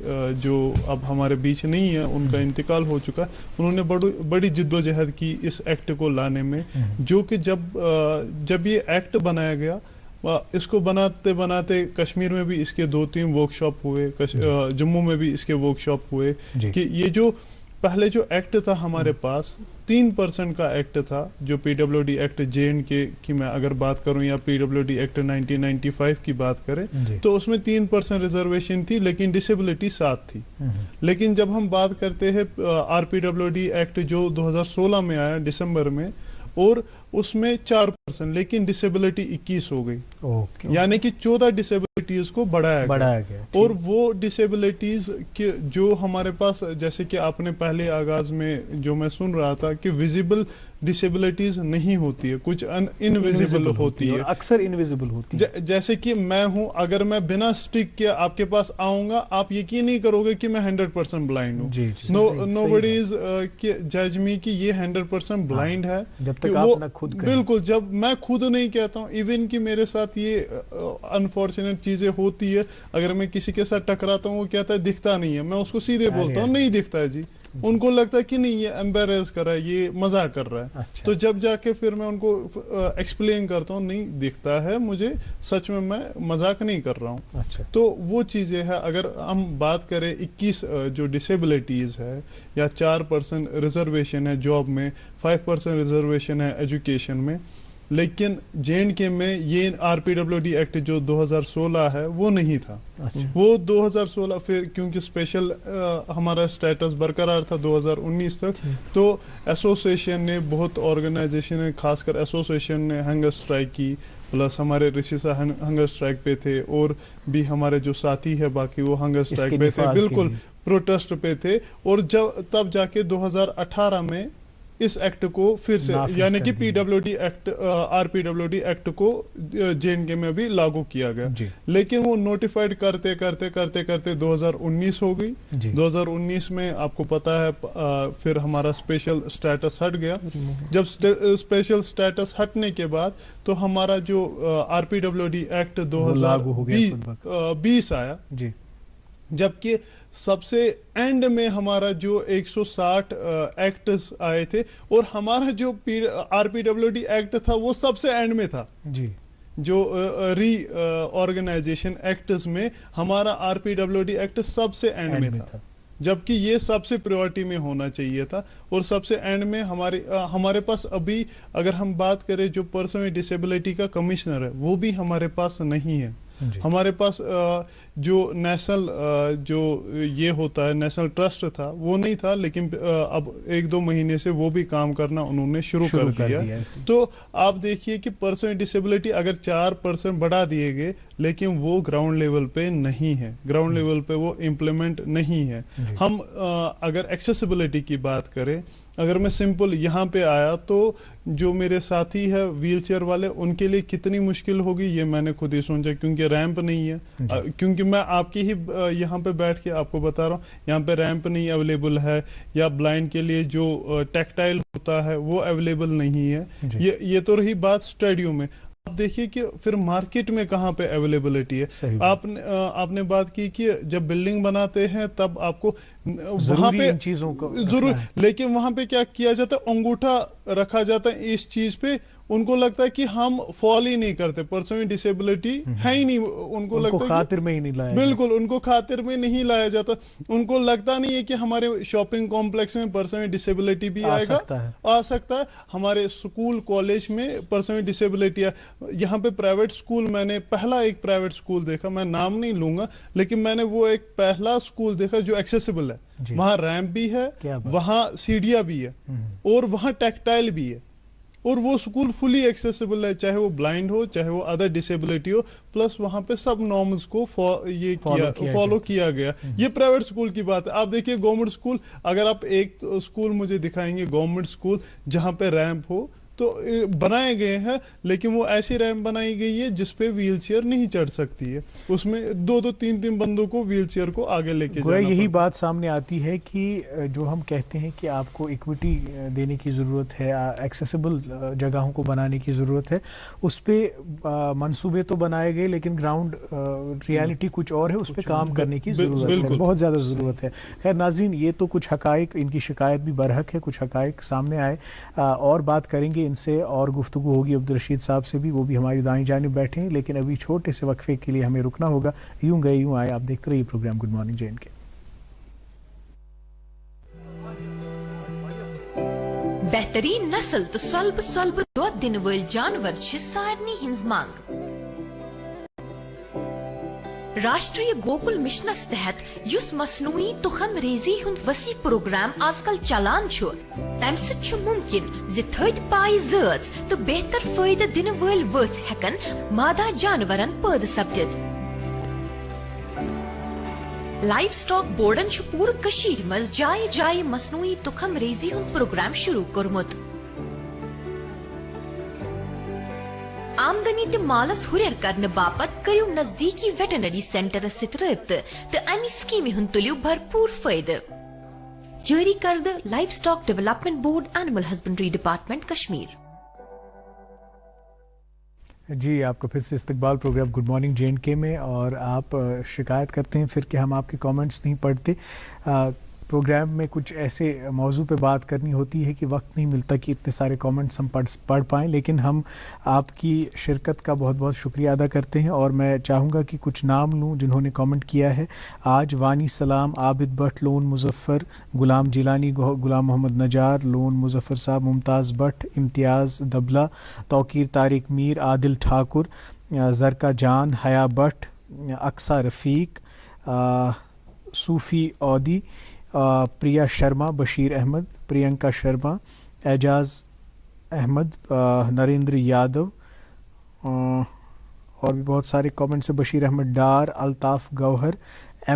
جو اب ہمارے بیچ نہیں ہے، ان کا انتقال ہو چکا، انہوں نے بڑی جد و جہد کی اس ایکٹ کو لانے میں. جو کہ جب یہ ایکٹ بنایا گیا، اس کو بناتے بناتے کشمیر میں بھی اس کے 2-3 ورک شاپ ہوئے، جموں میں بھی اس کے ورک شاپ ہوئے کہ یہ جو पहले जो एक्ट था हमारे पास 3% का एक्ट था, जो PWD एक्ट J&K की मैं अगर बात करूं या PWD एक्ट 1995 की बात करें तो उसमें 3% रिजर्वेशन थी, लेकिन डिसेबिलिटी 7 थी। लेकिन जब हम बात करते हैं RPWD एक्ट जो 2016 में आया दिसंबर में, और उसमें 4%, लेकिन डिसेबिलिटी 21 हो गई। यानी कि 14 डिसेबिलिटीज को बढ़ाया गया। और वो डिसेबिलिटीज के जो हमारे पास, जैसे कि आपने पहले आगाज में जो मैं सुन रहा था कि विजिबल डिसेबिलिटीज नहीं होती है, कुछ इनविजिबल होती है, अक्सर इनविजिबल होती है। जैसे कि मैं हूं, अगर मैं बिना स्टिक के आपके पास आऊंगा, आप यकीन नहीं करोगे कि मैं 100% ब्लाइंड हूं। नोबडी इज जज मी कि ये 100% ब्लाइंड है, जब तक आप ना खुद बिल्कुल, जब मैं खुद नहीं कहता हूं। इवन कि मेरे साथ ये अनफॉर्चुनेट चीजें होती है, अगर मैं किसी के साथ टकराता हूं, वो कहता है दिखता नहीं है, मैं उसको सीधे बोलता हूं नहीं दिखता है जी। उनको लगता है कि नहीं ये एम्बेरेस कर रहा है, ये मजाक कर रहा है। तो जब जाके फिर मैं उनको एक्सप्लेन करता हूँ नहीं दिखता है मुझे, सच में मैं मजाक नहीं कर रहा हूँ। तो वो चीजें है। अगर हम बात करें 21 जो डिसेबिलिटीज है, या 4% रिजर्वेशन है जॉब में, 5% रिजर्वेशन है एजुकेशन में, लेकिन J&K में ये RPWD एक्ट जो 2016 है वो नहीं था। वो 2016 फिर क्योंकि स्पेशल हमारा स्टेटस बरकरार था 2019 तक, तो एसोसिएशन ने, बहुत ऑर्गेनाइजेशन ने, खासकर एसोसिएशन ने हंगर स्ट्राइक की, प्लस हमारे ऋषिसा हंगर स्ट्राइक पे थे, और भी हमारे जो साथी है बाकी वो हंगर स्ट्राइक पे थे, बिल्कुल प्रोटेस्ट पे थे। और जब तब जाके 2018 में इस एक्ट को फिर से, यानी कि PWD एक्ट, RPWD एक्ट को J&K में भी लागू किया गया। लेकिन वो नोटिफाइड करते करते करते करते 2019 हो गई। 2019 में आपको पता है फिर हमारा स्पेशल स्टेटस हट गया। जब स्पेशल स्टेटस हटने के बाद तो हमारा जो RPWD एक्ट 2020 आया, जबकि सबसे एंड में हमारा जो 160 एक्ट्स आए थे, और हमारा जो RPWD एक्ट था वो सबसे एंड में था जी। जो री ऑर्गेनाइजेशन एक्ट्स में हमारा RPWD एक्ट सबसे एंड में था, जबकि ये सबसे प्रायोरिटी में होना चाहिए था। और सबसे एंड में हमारे पास अभी अगर हम बात करें जो पर्सन विद डिसेबिलिटी का कमिश्नर है, वो भी हमारे पास नहीं है। हमारे पास जो नेशनल जो ये होता है नेशनल ट्रस्ट था वो नहीं था, लेकिन अब 1-2 महीने से वो भी काम करना उन्होंने शुरू कर दिया। तो आप देखिए कि पर्सन विद डिसेबिलिटी अगर 4% बढ़ा दिए गए, लेकिन वो ग्राउंड लेवल पे नहीं है, ग्राउंड लेवल पे वो इम्प्लीमेंट नहीं है। हम अगर एक्सेसिबिलिटी की बात करें, अगर मैं सिंपल यहाँ पे आया तो जो मेरे साथी है व्हीलचेयर वाले, उनके लिए कितनी मुश्किल होगी ये मैंने खुद ही सोचा, क्योंकि रैंप नहीं है। क्योंकि मैं आपकी ही यहाँ पे बैठ के आपको बता रहा हूँ, यहाँ पे रैंप नहीं अवेलेबल है, या ब्लाइंड के लिए जो टैक्टाइल होता है वो अवेलेबल नहीं है। ये तो रही बात स्टेडियम में। आप देखिए कि फिर मार्केट में कहाँ पे अवेलेबिलिटी है। आपने बात की कि जब बिल्डिंग बनाते हैं तब आपको वहां पे चीजों को जरूर, लेकिन वहां पे क्या किया जाता है, अंगूठा रखा जाता है इस चीज पे। उनको लगता है कि हम फॉल ही नहीं करते, पर्सन विद डिसेबिलिटी है ही नहीं, उनको लगता है खातिर में ही नहीं लाया, बिल्कुल उनको खातिर में नहीं लाया जाता। उनको लगता नहीं है कि हमारे शॉपिंग कॉम्प्लेक्स में पर्सन विद डिसेबिलिटी भी आ सकता है। हमारे स्कूल कॉलेज में पर्सन विद डिसेबिलिटी है। यहाँ पे प्राइवेट स्कूल, मैंने पहला एक प्राइवेट स्कूल देखा, मैं नाम नहीं लूंगा, लेकिन मैंने वो एक पहला स्कूल देखा जो एक्सेसिबल है। वहां रैंप भी है, वहां सीढ़ियां भी है, और वहां टैक्टाइल भी है, और वो स्कूल फुली एक्सेसिबल है, चाहे वो ब्लाइंड हो चाहे वो अदर डिसेबिलिटी हो, प्लस वहां पे सब नॉर्म्स को फॉलो किया गया। ये प्राइवेट स्कूल की बात है। आप देखिए गवर्नमेंट स्कूल, अगर आप एक स्कूल मुझे दिखाएंगे गवर्नमेंट स्कूल जहां पे रैंप हो, तो बनाए गए हैं, लेकिन वो ऐसी रैंप बनाई गई है जिसपे व्हीलचेयर नहीं चढ़ सकती है। उसमें 2-3 बंदों को व्हीलचेयर को आगे लेके जाना। यही बात सामने आती है कि जो हम कहते हैं कि आपको इक्विटी देने की जरूरत है, एक्सेसिबल जगहों को बनाने की जरूरत है, उस पे मंसूबे तो बनाए गए, लेकिन ग्राउंड रियलिटी कुछ और है, उस पर काम करने की जरूरत है, बहुत ज्यादा जरूरत है। खैर नाज़रीन, ये तो कुछ हकाइक, इनकी शिकायत भी बरहक है, कुछ हकाइक सामने आए, और बात करेंगे इनसे, और गुफ्तगू होगी अब्दुल-रशीद साहब से भी, वो भी हमारी दाईं जानिब बैठे हैं। लेकिन अभी छोटे से वक्फे के लिए हमें रुकना होगा। यूं गए यूं आए, आप देखते रहिए प्रोग्राम गुड मॉर्निंग J&K। बेहतरीन नस्ल तो स्वल्प स्वल्प दो दिन वल जानवर सारनी हिंज मांग। राष्ट्रीय गोकुल मिशनस तहत युस मसनूई तुखम रेजी हुंद वसी प्रोग्राम आजकल चलान छो, तम सत मुमकिन ज थद पाई ज़ात तो बेहतर फायदे दिन वल वथ हेकन मादा जानवरन पैद सपदित। लाइव स्टॉक बोर्डन पूर कशीर मज जाय जाय मसनूई तुखम रेजी हुंद प्रोग्राम शुरू कोरमुत। आमदनी ते मालस हुरियर करने बापत करियो नजदीकी वेटनरी सेंटर सित रब्त ते अमी स्कीम हुंद तुलियो भरपूर फायदे। जारी करद livestock development board, animal husbandry department Kashmir. जी, आपका फिर से इस्तकबाल प्रोग्राम गुड मॉर्निंग JNK में। और आप शिकायत करते हैं फिर कि हम आपके कमेंट्स नहीं पढ़ते। प्रोग्राम में कुछ ऐसे मौजू पे बात करनी होती है कि वक्त नहीं मिलता कि इतने सारे कमेंट्स हम पढ़ पाएँ, लेकिन हम आपकी शिरकत का बहुत बहुत शुक्रिया अदा करते हैं। और मैं चाहूँगा कि कुछ नाम लूँ जिन्होंने कमेंट किया है आज। वानी सलाम, आबिद भट्ट, लोन मुजफ्फर, गुलाम जिलानी, गुलाम मोहम्मद नजार, लोन मुजफ्फर साहब, मुमताज़ भट्ट, इम्तियाज़ दबला, तौकीर तारिक मीर, आदिल ठाकुर, जरका जान, हया भट्ट, अक्सा रफ़ीक, सूफ़ी औदी, प्रिया शर्मा, बशीर अहमद, प्रियंका शर्मा, एजाज अहमद, नरेंद्र यादव, और भी बहुत सारे कमेंट्स है। बशीर अहमद डार, अल्ताफ गौहर,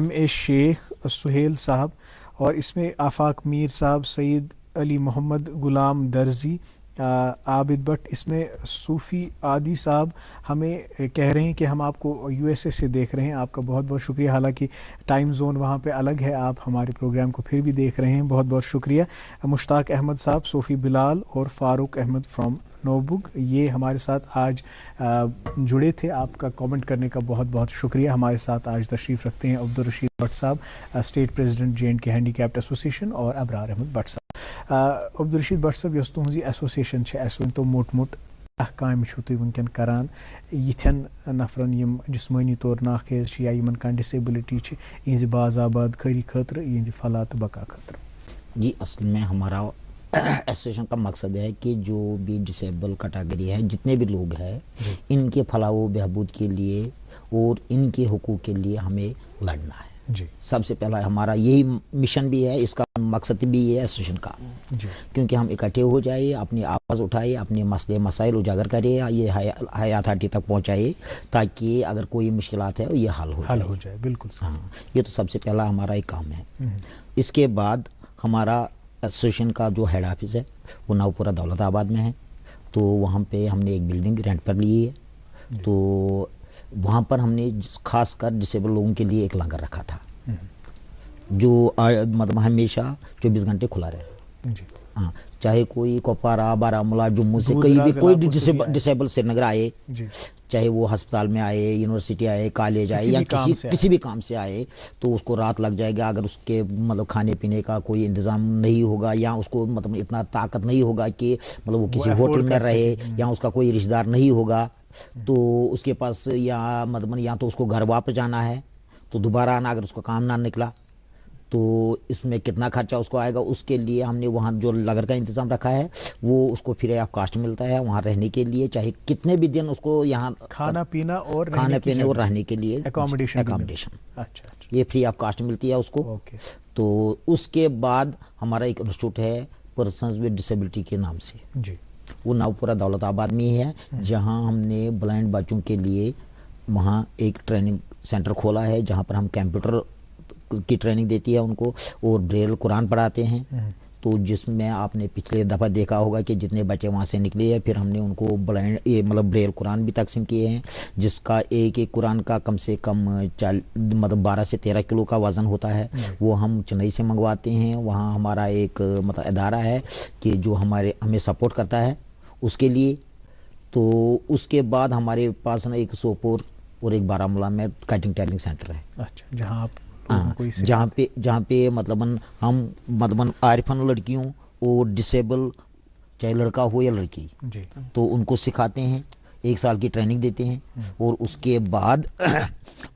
MA शेख, सुहेल साहब, और इसमें आफाक मीर साहब, सईद अली मोहम्मद, गुलाम दर्जी, आबिद भट्ट, इसमें सूफ़ी आदि साहब हमें कह रहे हैं कि हम आपको USA से देख रहे हैं। आपका बहुत बहुत शुक्रिया। हालांकि टाइम जोन वहाँ पे अलग है, आप हमारे प्रोग्राम को फिर भी देख रहे हैं, बहुत बहुत शुक्रिया। मुश्ताक अहमद साहब, सोफ़ी बिलाल और फारूक अहमद फ्रॉम नोबुग, ये हमारे साथ आज जुड़े थे। आपका कमेंट करने का बहुत बहुत शुक्रिया। हमारे साथ आज तशरीफ़ रखते हैं अब्दुल रशीद भट्ट साहब, state president JNK handicapped association, और अबरार अहमद भट्ट साहब। अब्दुल रशीद भट्ट साहब, यस तुहज एसोसिएशन तो मोट मोट काम वनकन करान यिथन नफरन यम जिस्मानी तौर नाखेज या यमन कान डिसेबिलिटी इहज बाज़ाबाद खरी खतर इहद फलात बका खतर? जी, असल में हमारा एसोसिएशन का मकसद है कि जो भी डिसेबल कैटेगरी है, जितने भी लोग हैं, इनके फलाह व बहबूद के लिए और इनके हुकूक के लिए हमें लड़ना है। जी, सबसे पहला हमारा यही मिशन भी है, इसका मकसद भी है एसोसिएशन का। जी, क्योंकि हम इकट्ठे हो जाए, अपनी आवाज़ उठाए, अपने मसले मसाइल उजागर करे, ये हाई अथॉरिटी तक पहुंचाए, ताकि अगर कोई मुश्किलात है ये हल हो जाए। बिल्कुल। हाँ, ये तो सबसे पहला हमारा एक काम है। इसके बाद हमारा एसोसिएशन का जो हेड ऑफिस है वो नवपुरा दौलताबाद में है, तो वहाँ पे हमने एक बिल्डिंग रेंट पर ली है। तो वहाँ पर हमने खासकर डिसेबल लोगों के लिए एक लंगर रखा था, जो मतलब हमेशा 24 घंटे खुला रहे। हाँ, चाहे कोई कोपवारा, बारामूला, जम्मू से कहीं भी कोई डिसेबल श्रीनगर आए, चाहे वो अस्पताल में आए, यूनिवर्सिटी आए, कॉलेज आए, या किसी भी काम से आए, तो उसको रात लग जाएगा। अगर उसके मतलब खाने पीने का कोई इंतजाम नहीं होगा, या उसको मतलब इतना ताकत नहीं होगा कि मतलब वो किसी होटल में रहे, या उसका कोई रिश्तेदार नहीं होगा, तो उसके पास या मतलब या तो उसको घर वापस जाना है, तो दोबारा आना, अगर उसका काम ना निकला तो इसमें कितना खर्चा उसको आएगा। उसके लिए हमने वहाँ जो लंगर का इंतजाम रखा है, वो उसको फ्री ऑफ कॉस्ट मिलता है वहाँ रहने के लिए, चाहे कितने भी दिन उसको यहाँ खाना पीना और रहने के लिए एकोमोडेशन अच्छा, ये फ्री ऑफ कॉस्ट मिलती है उसको। तो उसके बाद हमारा एक इंस्टीट्यूट है पर्सन्स विद डिसेबिलिटी के नाम से, जी, वो नवपुरा दौलताबाद में ही है, जहाँ हमने ब्लाइंड बच्चों के लिए वहाँ एक ट्रेनिंग सेंटर खोला है, जहाँ पर हम कंप्यूटर की ट्रेनिंग देती है उनको, और ब्रेल कुरान पढ़ाते हैं। तो जिसमें आपने पिछले दफ़ा देखा होगा कि जितने बच्चे वहाँ से निकले हैं, फिर हमने उनको ब्लाइंड ये मतलब ब्रेल कुरान भी तकसीम किए हैं, जिसका एक एक कुरान का कम से कम 12 से 13 किलो का वज़न होता है। वो हम चेन्नई से मंगवाते हैं। वहाँ हमारा एक मतलब अदारा है कि जो हमें सपोर्ट करता है उसके लिए। तो उसके बाद हमारे पास ना एक सोपोर और एक बारामूला में कटिंग टेलिंग सेंटर है। अच्छा, जहाँ आप जहाँ पे मतलब हम मतलब आरिफन लड़कियों और डिसेबल चाहे लड़का हो या लड़की, तो उनको सिखाते हैं, 1 साल की ट्रेनिंग देते हैं, और उसके बाद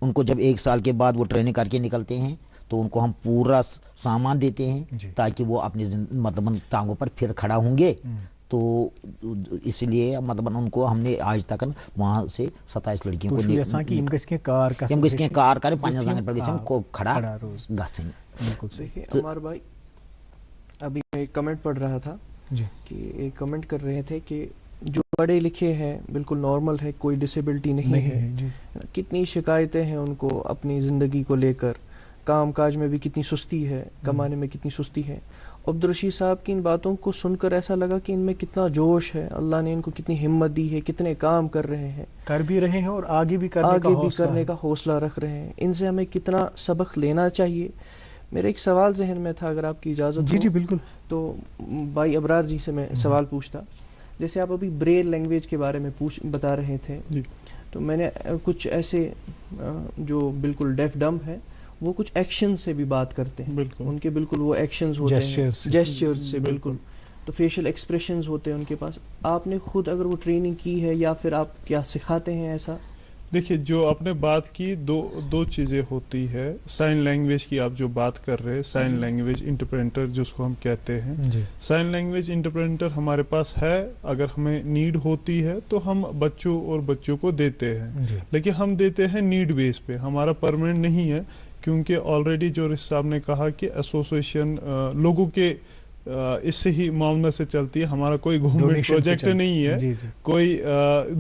उनको जब 1 साल के बाद वो ट्रेनिंग करके निकलते हैं, तो उनको हम पूरा सामान देते हैं ताकि वो अपनी मतलब टांगों पर फिर खड़ा होंगे। तो इसलिए मतलब उनको हमने आज तक वहां से 27 लड़कियों को कार कर 5 संगत पर को खड़ा गसन। बिल्कुल सही। अमर भाई, अभी मैं एक कमेंट पढ़ रहा था कि एक कमेंट कर रहे थे कि जो पढ़े लिखे हैं बिल्कुल नॉर्मल है, कोई डिसेबिलिटी नहीं है, कितनी शिकायतें हैं उनको अपनी ज़िंदगी को लेकर, काम काज में भी कितनी सुस्ती है, कमाने में कितनी सुस्ती है। अब्दुल रशीद साहब की इन बातों को सुनकर ऐसा लगा कि इनमें कितना जोश है, अल्लाह ने इनको कितनी हिम्मत दी है, कितने काम कर रहे हैं, कर भी रहे हैं और आगे भी करने का हौसला रख रहे हैं। इनसे हमें कितना सबक लेना चाहिए। मेरा एक सवाल जहन में था, अगर आपकी इजाज़त हो। जी बिल्कुल। तो भाई अबरार जी से मैं सवाल पूछता, जैसे आप अभी ब्रेल लैंग्वेज के बारे में बता रहे थे, तो मैंने कुछ ऐसे जो बिल्कुल डेफ डम्ब है वो कुछ एक्शन से भी बात करते हैं, उनके बिल्कुल वो एक्शंस होते हैं, जेस्चर्स से बिल्कुल, तो फेशियल एक्सप्रेशंस होते हैं उनके पास। आपने खुद अगर वो ट्रेनिंग की है या फिर आप क्या सिखाते हैं ऐसा? देखिए, जो आपने बात की, दो चीजें होती है। साइन लैंग्वेज की आप जो बात कर रहे हैं, साइन लैंग्वेज इंटरप्रेटर जिसको हम कहते हैं, साइन लैंग्वेज इंटरप्रेटर हमारे पास है। अगर हमें नीड होती है तो हम बच्चों को देते हैं, लेकिन हम देते हैं नीड बेस पे, हमारा परमानेंट नहीं है। क्योंकि ऑलरेडी जो रिस साहब ने कहा कि एसोसिएशन लोगों के इससे ही मामला से चलती है, हमारा कोई गवर्नमेंट प्रोजेक्ट नहीं है, कोई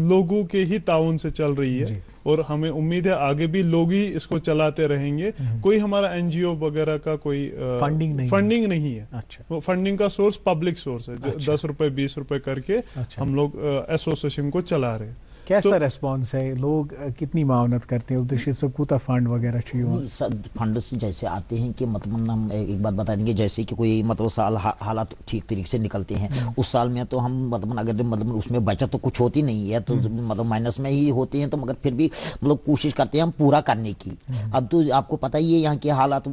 लोगों के ही ताउन से चल रही है, और हमें उम्मीद है आगे भी लोग ही इसको चलाते रहेंगे। कोई हमारा एनजीओ वगैरह का कोई फंडिंग नहीं है। वो फंडिंग का सोर्स पब्लिक सोर्स है। 10 रुपए 20 रुपए करके हम लोग एसोसिएशन को चला रहे हैं। कैसा रेस्पॉन्स है, लोग कितनी मावनत करते हैं? उद्देश्य से कोता फंड वगैरह चाहिए? फंड जैसे आते हैं कि मतलब हम एक बात बता देंगे, जैसे कि कोई मतलब साल हालात ठीक तरीके से निकलते हैं, उस साल में तो हम मतलब अगर मतलब उसमें बचत तो कुछ होती नहीं है, तो मतलब माइनस में ही होती है, तो मगर फिर भी मतलब कोशिश करते हैं हम पूरा करने की। अब तो आपको पता ही है यहाँ के हालात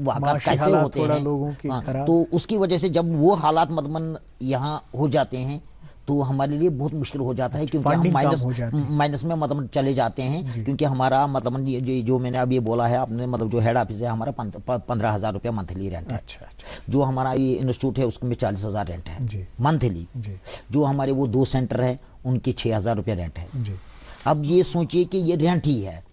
वाकई कैसे होते हैं लोगों के, तो उसकी वजह से जब वो हालात मतलब यहाँ हो जाते हैं तो हमारे लिए बहुत मुश्किल हो जाता है, क्योंकि हम माइनस में मतलब चले जाते हैं। क्योंकि हमारा मतलब जो मैंने अभी बोला है आपने, मतलब जो हेड ऑफिस है हमारा 15,000 रुपया मंथली रेंट है। जो हमारा ये इंस्टीट्यूट है उसमें 40,000 रेंट है मंथली। जो हमारे वो 2 सेंटर है उनकी 6,000 रुपया रेंट है। अब ये सोचिए कि ये रेंट ही है,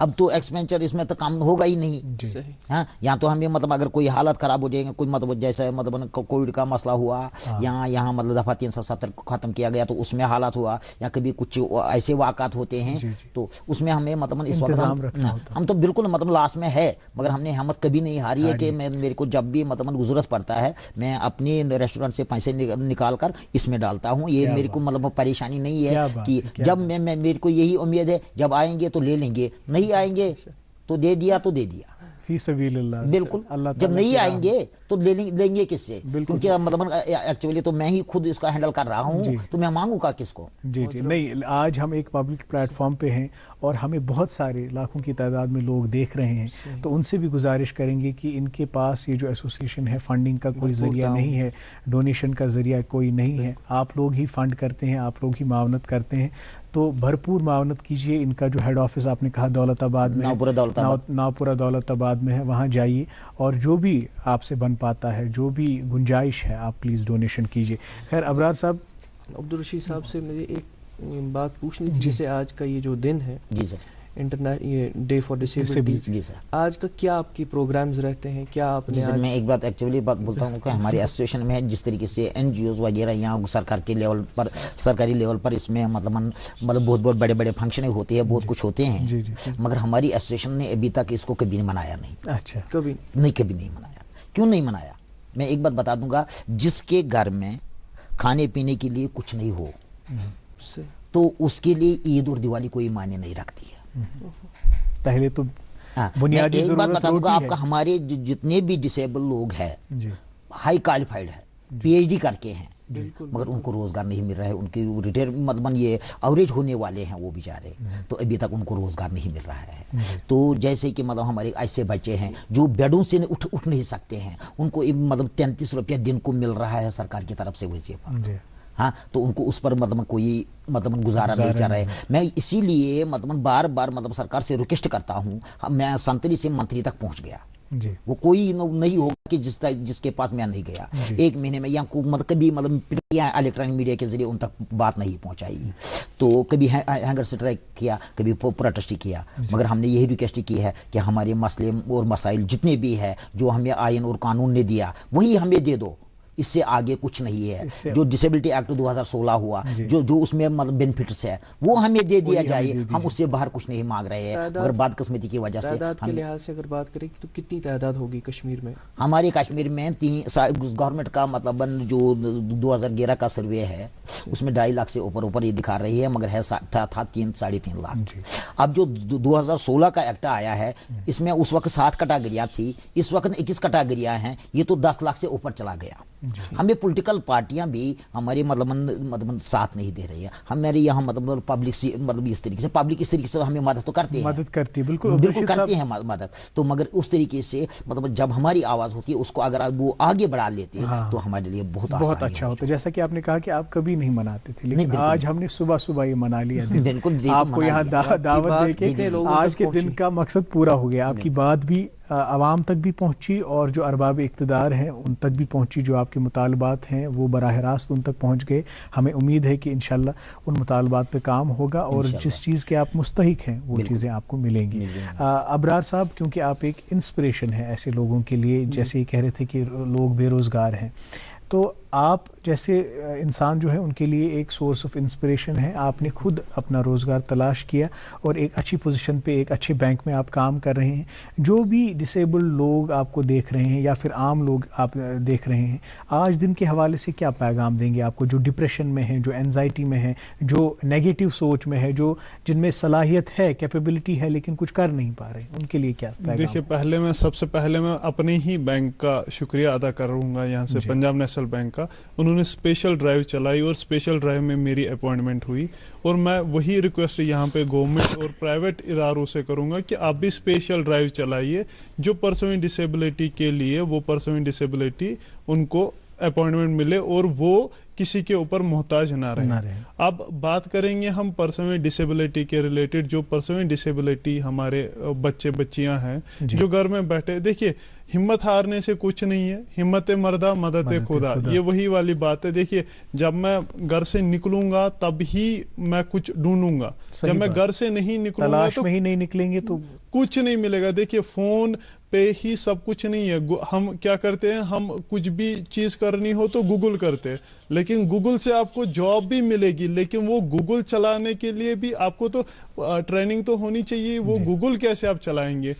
अब तो एक्सपेंचर इसमें तो कम होगा ही नहीं। हाँ, यहाँ तो हमें मतलब अगर कोई हालत खराब हो जाएगी, कोई मतलब जैसे मतलब कोविड का मसला हुआ, यहाँ मतलब दफा 370 खत्म किया गया तो उसमें हालात हुआ, या कभी कुछ ऐसे वाक़ात होते हैं तो उसमें हमें मतलब इस वक्त हम तो बिल्कुल मतलब लास्ट में है, मगर हमने हिम्मत कभी नहीं हारी है कि मेरे को जब भी मतलब जरूरत पड़ता है मैं अपने रेस्टोरेंट से पैसे निकाल कर इसमें डालता हूँ। ये मेरे को मतलब परेशानी नहीं है कि जब मेरे को यही उम्मीद है जब आएंगे तो ले लेंगे, नहीं आएंगे तो दे दिया तो दे दिया फी सबीलिल्लाह। बिल्कुल, जब नहीं आएंगे तो लेंगे किससे? क्योंकि मतलब एक्चुअली तो मैं ही खुद इसका हैंडल कर रहा हूँ, तो मैं मांगूंगा किसको? जी नहीं, आज हम एक पब्लिक प्लेटफॉर्म पे हैं और हमें बहुत सारे लाखों की तादाद में लोग देख रहे हैं, तो उनसे भी गुजारिश करेंगे कि इनके पास ये जो एसोसिएशन है फंडिंग का कोई जरिया नहीं है, डोनेशन का जरिया कोई नहीं है, आप लोग ही फंड करते हैं, आप लोग ही मावनत करते हैं, तो भरपूर मावनत कीजिए। इनका जो हेड ऑफिस आपने कहा दौलताबाद में, नावपुरा दौलताबाद में है, वहाँ जाइए और जो भी आपसे बन पाता है, जो भी गुंजाइश है, आप प्लीज डोनेशन कीजिए। खैर अबरार साहब, अब्दुल रशीद साहब से मुझे एक बात पूछनी थी। जैसे आज का ये जो दिन है, जी सर, ये डे फॉर डिसेबिलिटी, जी सर, आज का क्या आपकी प्रोग्राम्स रहते हैं? क्या आपने आज... मैं एक बात एक्चुअली बात बोलता हूँ कि हमारी एसोसिएशन में जिस तरीके से एनजीओज वगैरह यहाँ सरकारी लेवल पर इसमें मतलब बहुत बड़े बड़े फंक्शन होते हैं, बहुत कुछ होते हैं, मगर हमारी एसोसिएशन ने अभी तक इसको कभी नहीं मनाया नहीं। अच्छा, कभी नहीं मनाया। क्यों नहीं मनाया? मैं एक बात बता दूंगा, जिसके घर में खाने पीने के लिए कुछ नहीं हो तो उसके लिए ईद और दिवाली कोई मायने नहीं रखती है। पहले तो बुनियादी एक बात बता दूंगा आपका, हमारे जितने भी डिसेबल लोग हैं हाई क्वालिफाइड है, पीएचडी करके हैं, मगर उनको रोजगार नहीं मिल रहा है। उनकी रिटायर मतलब ये एवरेज होने वाले हैं वो बेचारे, तो अभी तक उनको रोजगार नहीं मिल रहा है। तो जैसे कि मतलब हमारे ऐसे बच्चे हैं जो बेडों से उठ नहीं सकते हैं, उनको मतलब 33 रुपया दिन को मिल रहा है सरकार की तरफ से वजीफा। हाँ, तो उनको उस पर मतलब कोई मतलब गुजारा नहीं चल रहा है। मैं इसीलिए मतलब बार बार मतलब सरकार से रिक्वेस्ट करता हूँ, मैं संतरी से मंत्री तक पहुँच गया, जी। वो कोई नहीं होगा कि जिसके पास मैं नहीं गया 1 महीने में, या मतलब कभी मतलब इलेक्ट्रॉनिक मीडिया के जरिए उन तक बात नहीं पहुंचाई, तो कभी हैंगर स्ट्राइक किया, कभी प्रोटेस्ट किया, मगर हमने यही रिक्वेस्ट की है कि हमारे मसले और मसाइल जितने भी है, जो हमें आयन और कानून ने दिया वही हमें दे दो, इससे आगे कुछ नहीं है। जो डिसेबिलिटी एक्ट 2016 हुआ, जो उसमें मतलब बेनिफिट्स है वो हमें दे दिया जाए, हम उससे बाहर कुछ नहीं मांग रहे हैं, मगर बदकिस्मती की वजह से तादाद के लिहाज से अगर बात करें तो कितनी तादाद होगी कश्मीर में? हमारे कश्मीर में गवर्नमेंट का मतलब जो 2011 का सर्वे है उसमें 2.5 लाख से ऊपर ये दिखा रही है, मगर है था 3-3.5 लाख। अब जो 2016 का एक्ट आया है इसमें उस वक्त 7 कैटेगरियां थी, इस वक्त 21 कैटेगरियां हैं, ये तो 10 लाख से ऊपर चला गया। हमें पॉलिटिकल पार्टियां भी हमारे मतलब साथ नहीं दे रही है। हमारे यहाँ मतलब पब्लिक इस तरीके से हमें मदद तो करते हैं, मदद करती है, बिल्कुल करते हैं मदद, तो मगर उस तरीके से मतलब जब हमारी आवाज होती है उसको अगर वो आगे बढ़ा लेते हैं तो हमारे लिए बहुत अच्छा होता है। जैसा कि आपने कहा कि आप कभी नहीं मनाते थे, लेकिन आज हमने सुबह ये मना लिया। बिल्कुल आपको यहाँ दावत देके आज के दिन का मकसद पूरा हो गया। आपकी बात भी आवाम तक भी पहुंची और जो अरबाब इक़्तिदार हैं उन तक भी पहुंची, जो आपके मुतालबात हैं वो बराह रास्त उन तक पहुंच गए। हमें उम्मीद है कि इंशाल्लाह उन मुतालबात पे काम होगा और जिस चीज़ के आप मुस्तहिक हैं वो चीज़ें आपको मिलेंगी। अबरार साहब, क्योंकि आप एक इंस्पिरेशन है ऐसे लोगों के लिए, जैसे ये कह रहे थे कि लोग बेरोज़गार हैं, तो आप जैसे इंसान जो है उनके लिए एक सोर्स ऑफ इंस्पिरेशन है। आपने खुद अपना रोज़गार तलाश किया और एक अच्छी पोजीशन पे एक अच्छे बैंक में आप काम कर रहे हैं। जो भी डिसेबल्ड लोग आपको देख रहे हैं या फिर आम लोग आप देख रहे हैं, आज दिन के हवाले से क्या पैगाम देंगे आपको, जो डिप्रेशन में है, जो एंजाइटी में है, जो नेगेटिव सोच में है, जो जिनमें सलाहियत है, कैपेबिलिटी है लेकिन कुछ कर नहीं पा रहे, उनके लिए क्या पैगाम? देखिए, सबसे पहले मैं अपने ही बैंक का शुक्रिया अदा करूंगा, यहाँ से पंजाब नेशनल बैंक का। उन्होंने स्पेशल ड्राइव चलाई और स्पेशल ड्राइव में मेरी अपॉइंटमेंट हुई, और मैं वही रिक्वेस्ट यहाँ पे गवर्नमेंट और प्राइवेट इदारों से करूंगा कि आप भी स्पेशल ड्राइव चलाइए, जो पर्सन विद डिसेबिलिटी के लिए, वो पर्सन विद डिसेबिलिटी उनको अपॉइंटमेंट मिले और वो किसी के ऊपर मोहताज ना रहे। अब बात करेंगे हम पर्सन विद डिसेबिलिटी के रिलेटेड। जो पर्सन विद डिसेबिलिटी हमारे बच्चे बच्चियां हैं जो घर में बैठे, देखिए हिम्मत हारने से कुछ नहीं है, हिम्मत मर्दा मदद खुदा, ये वही वाली बात है। देखिए, जब मैं घर से निकलूंगा तब ही मैं कुछ ढूंढूंगा, जब मैं घर से नहीं निकलूंगा तो नहीं निकलेंगे तो कुछ नहीं मिलेगा। देखिए, फोन पे ही सब कुछ नहीं है। हम क्या करते हैं, हम कुछ भी चीज करनी हो तो गूगल करते हैं, लेकिन गूगल से आपको जॉब भी मिलेगी, लेकिन वो गूगल चलाने के लिए भी आपको तो ट्रेनिंग तो होनी चाहिए। वो गूगल कैसे आप चलाएंगे?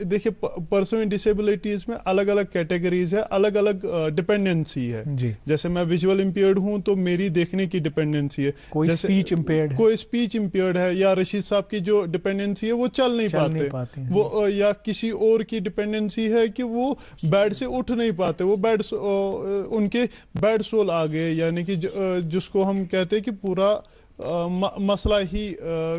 देखिए, पर्सन विद डिसेबिलिटीज में अलग अलग कैटेगरीज है, अलग अलग डिपेंडेंसी है। जैसे मैं विजुअल इंपेयर्ड हूं तो मेरी देखने की डिपेंडेंसी है, कोई स्पीच इंपेयर्ड है, या रशीद साहब की जो डिपेंडेंसी है वो चल नहीं पाते वो, या किसी और की डिपेंडेंसी है कि वो बेड से उठ नहीं पाते, वो उनके बेड सोल आ गए, यानी कि जिसको हम कहते हैं कि पूरा मसला ही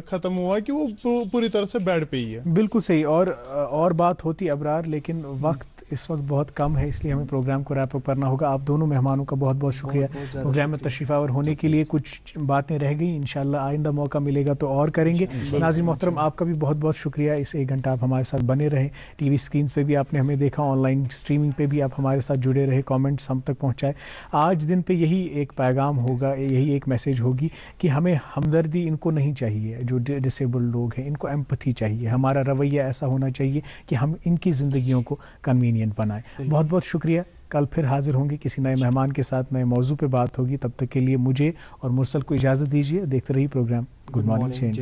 खत्म हुआ कि वो पूरी तरह से बेड पे ही है। बिल्कुल सही। और बात होती अबरार, लेकिन वक्त इस वक्त बहुत कम है, इसलिए हमें प्रोग्राम को रैप अप करना होगा। आप दोनों मेहमानों का बहुत बहुत शुक्रिया प्रोग्राम में तशरीफ आवर होने के लिए। कुछ बातें रह गई, इंशाल्लाह आइंदा मौका मिलेगा तो और करेंगे। नाज़रीन मोहतरम, आपका भी बहुत बहुत शुक्रिया, इस 1 घंटा आप हमारे साथ बने रहे। टीवी स्क्रीन पे भी आपने हमें देखा, ऑनलाइन स्ट्रीमिंग पे भी आप हमारे साथ जुड़े रहे, कॉमेंट्स हम तक पहुँचाए। आज दिन पे यही एक पैगाम होगा, यही एक मैसेज होगी कि हमें हमदर्दी इनको नहीं चाहिए, जो डिसेबल्ड लोग हैं इनको एम्पैथी चाहिए। हमारा रवैया ऐसा होना चाहिए कि हम इनकी जिंदगियों को कन्वीनियंट बनाए। बहुत बहुत शुक्रिया। कल फिर हाजिर होंगे किसी नए मेहमान के साथ, नए मौजू पे बात होगी। तब तक के लिए मुझे और मुरसल को इजाजत दीजिए। देखते रहिए प्रोग्राम गुड मॉर्निंग चेंज।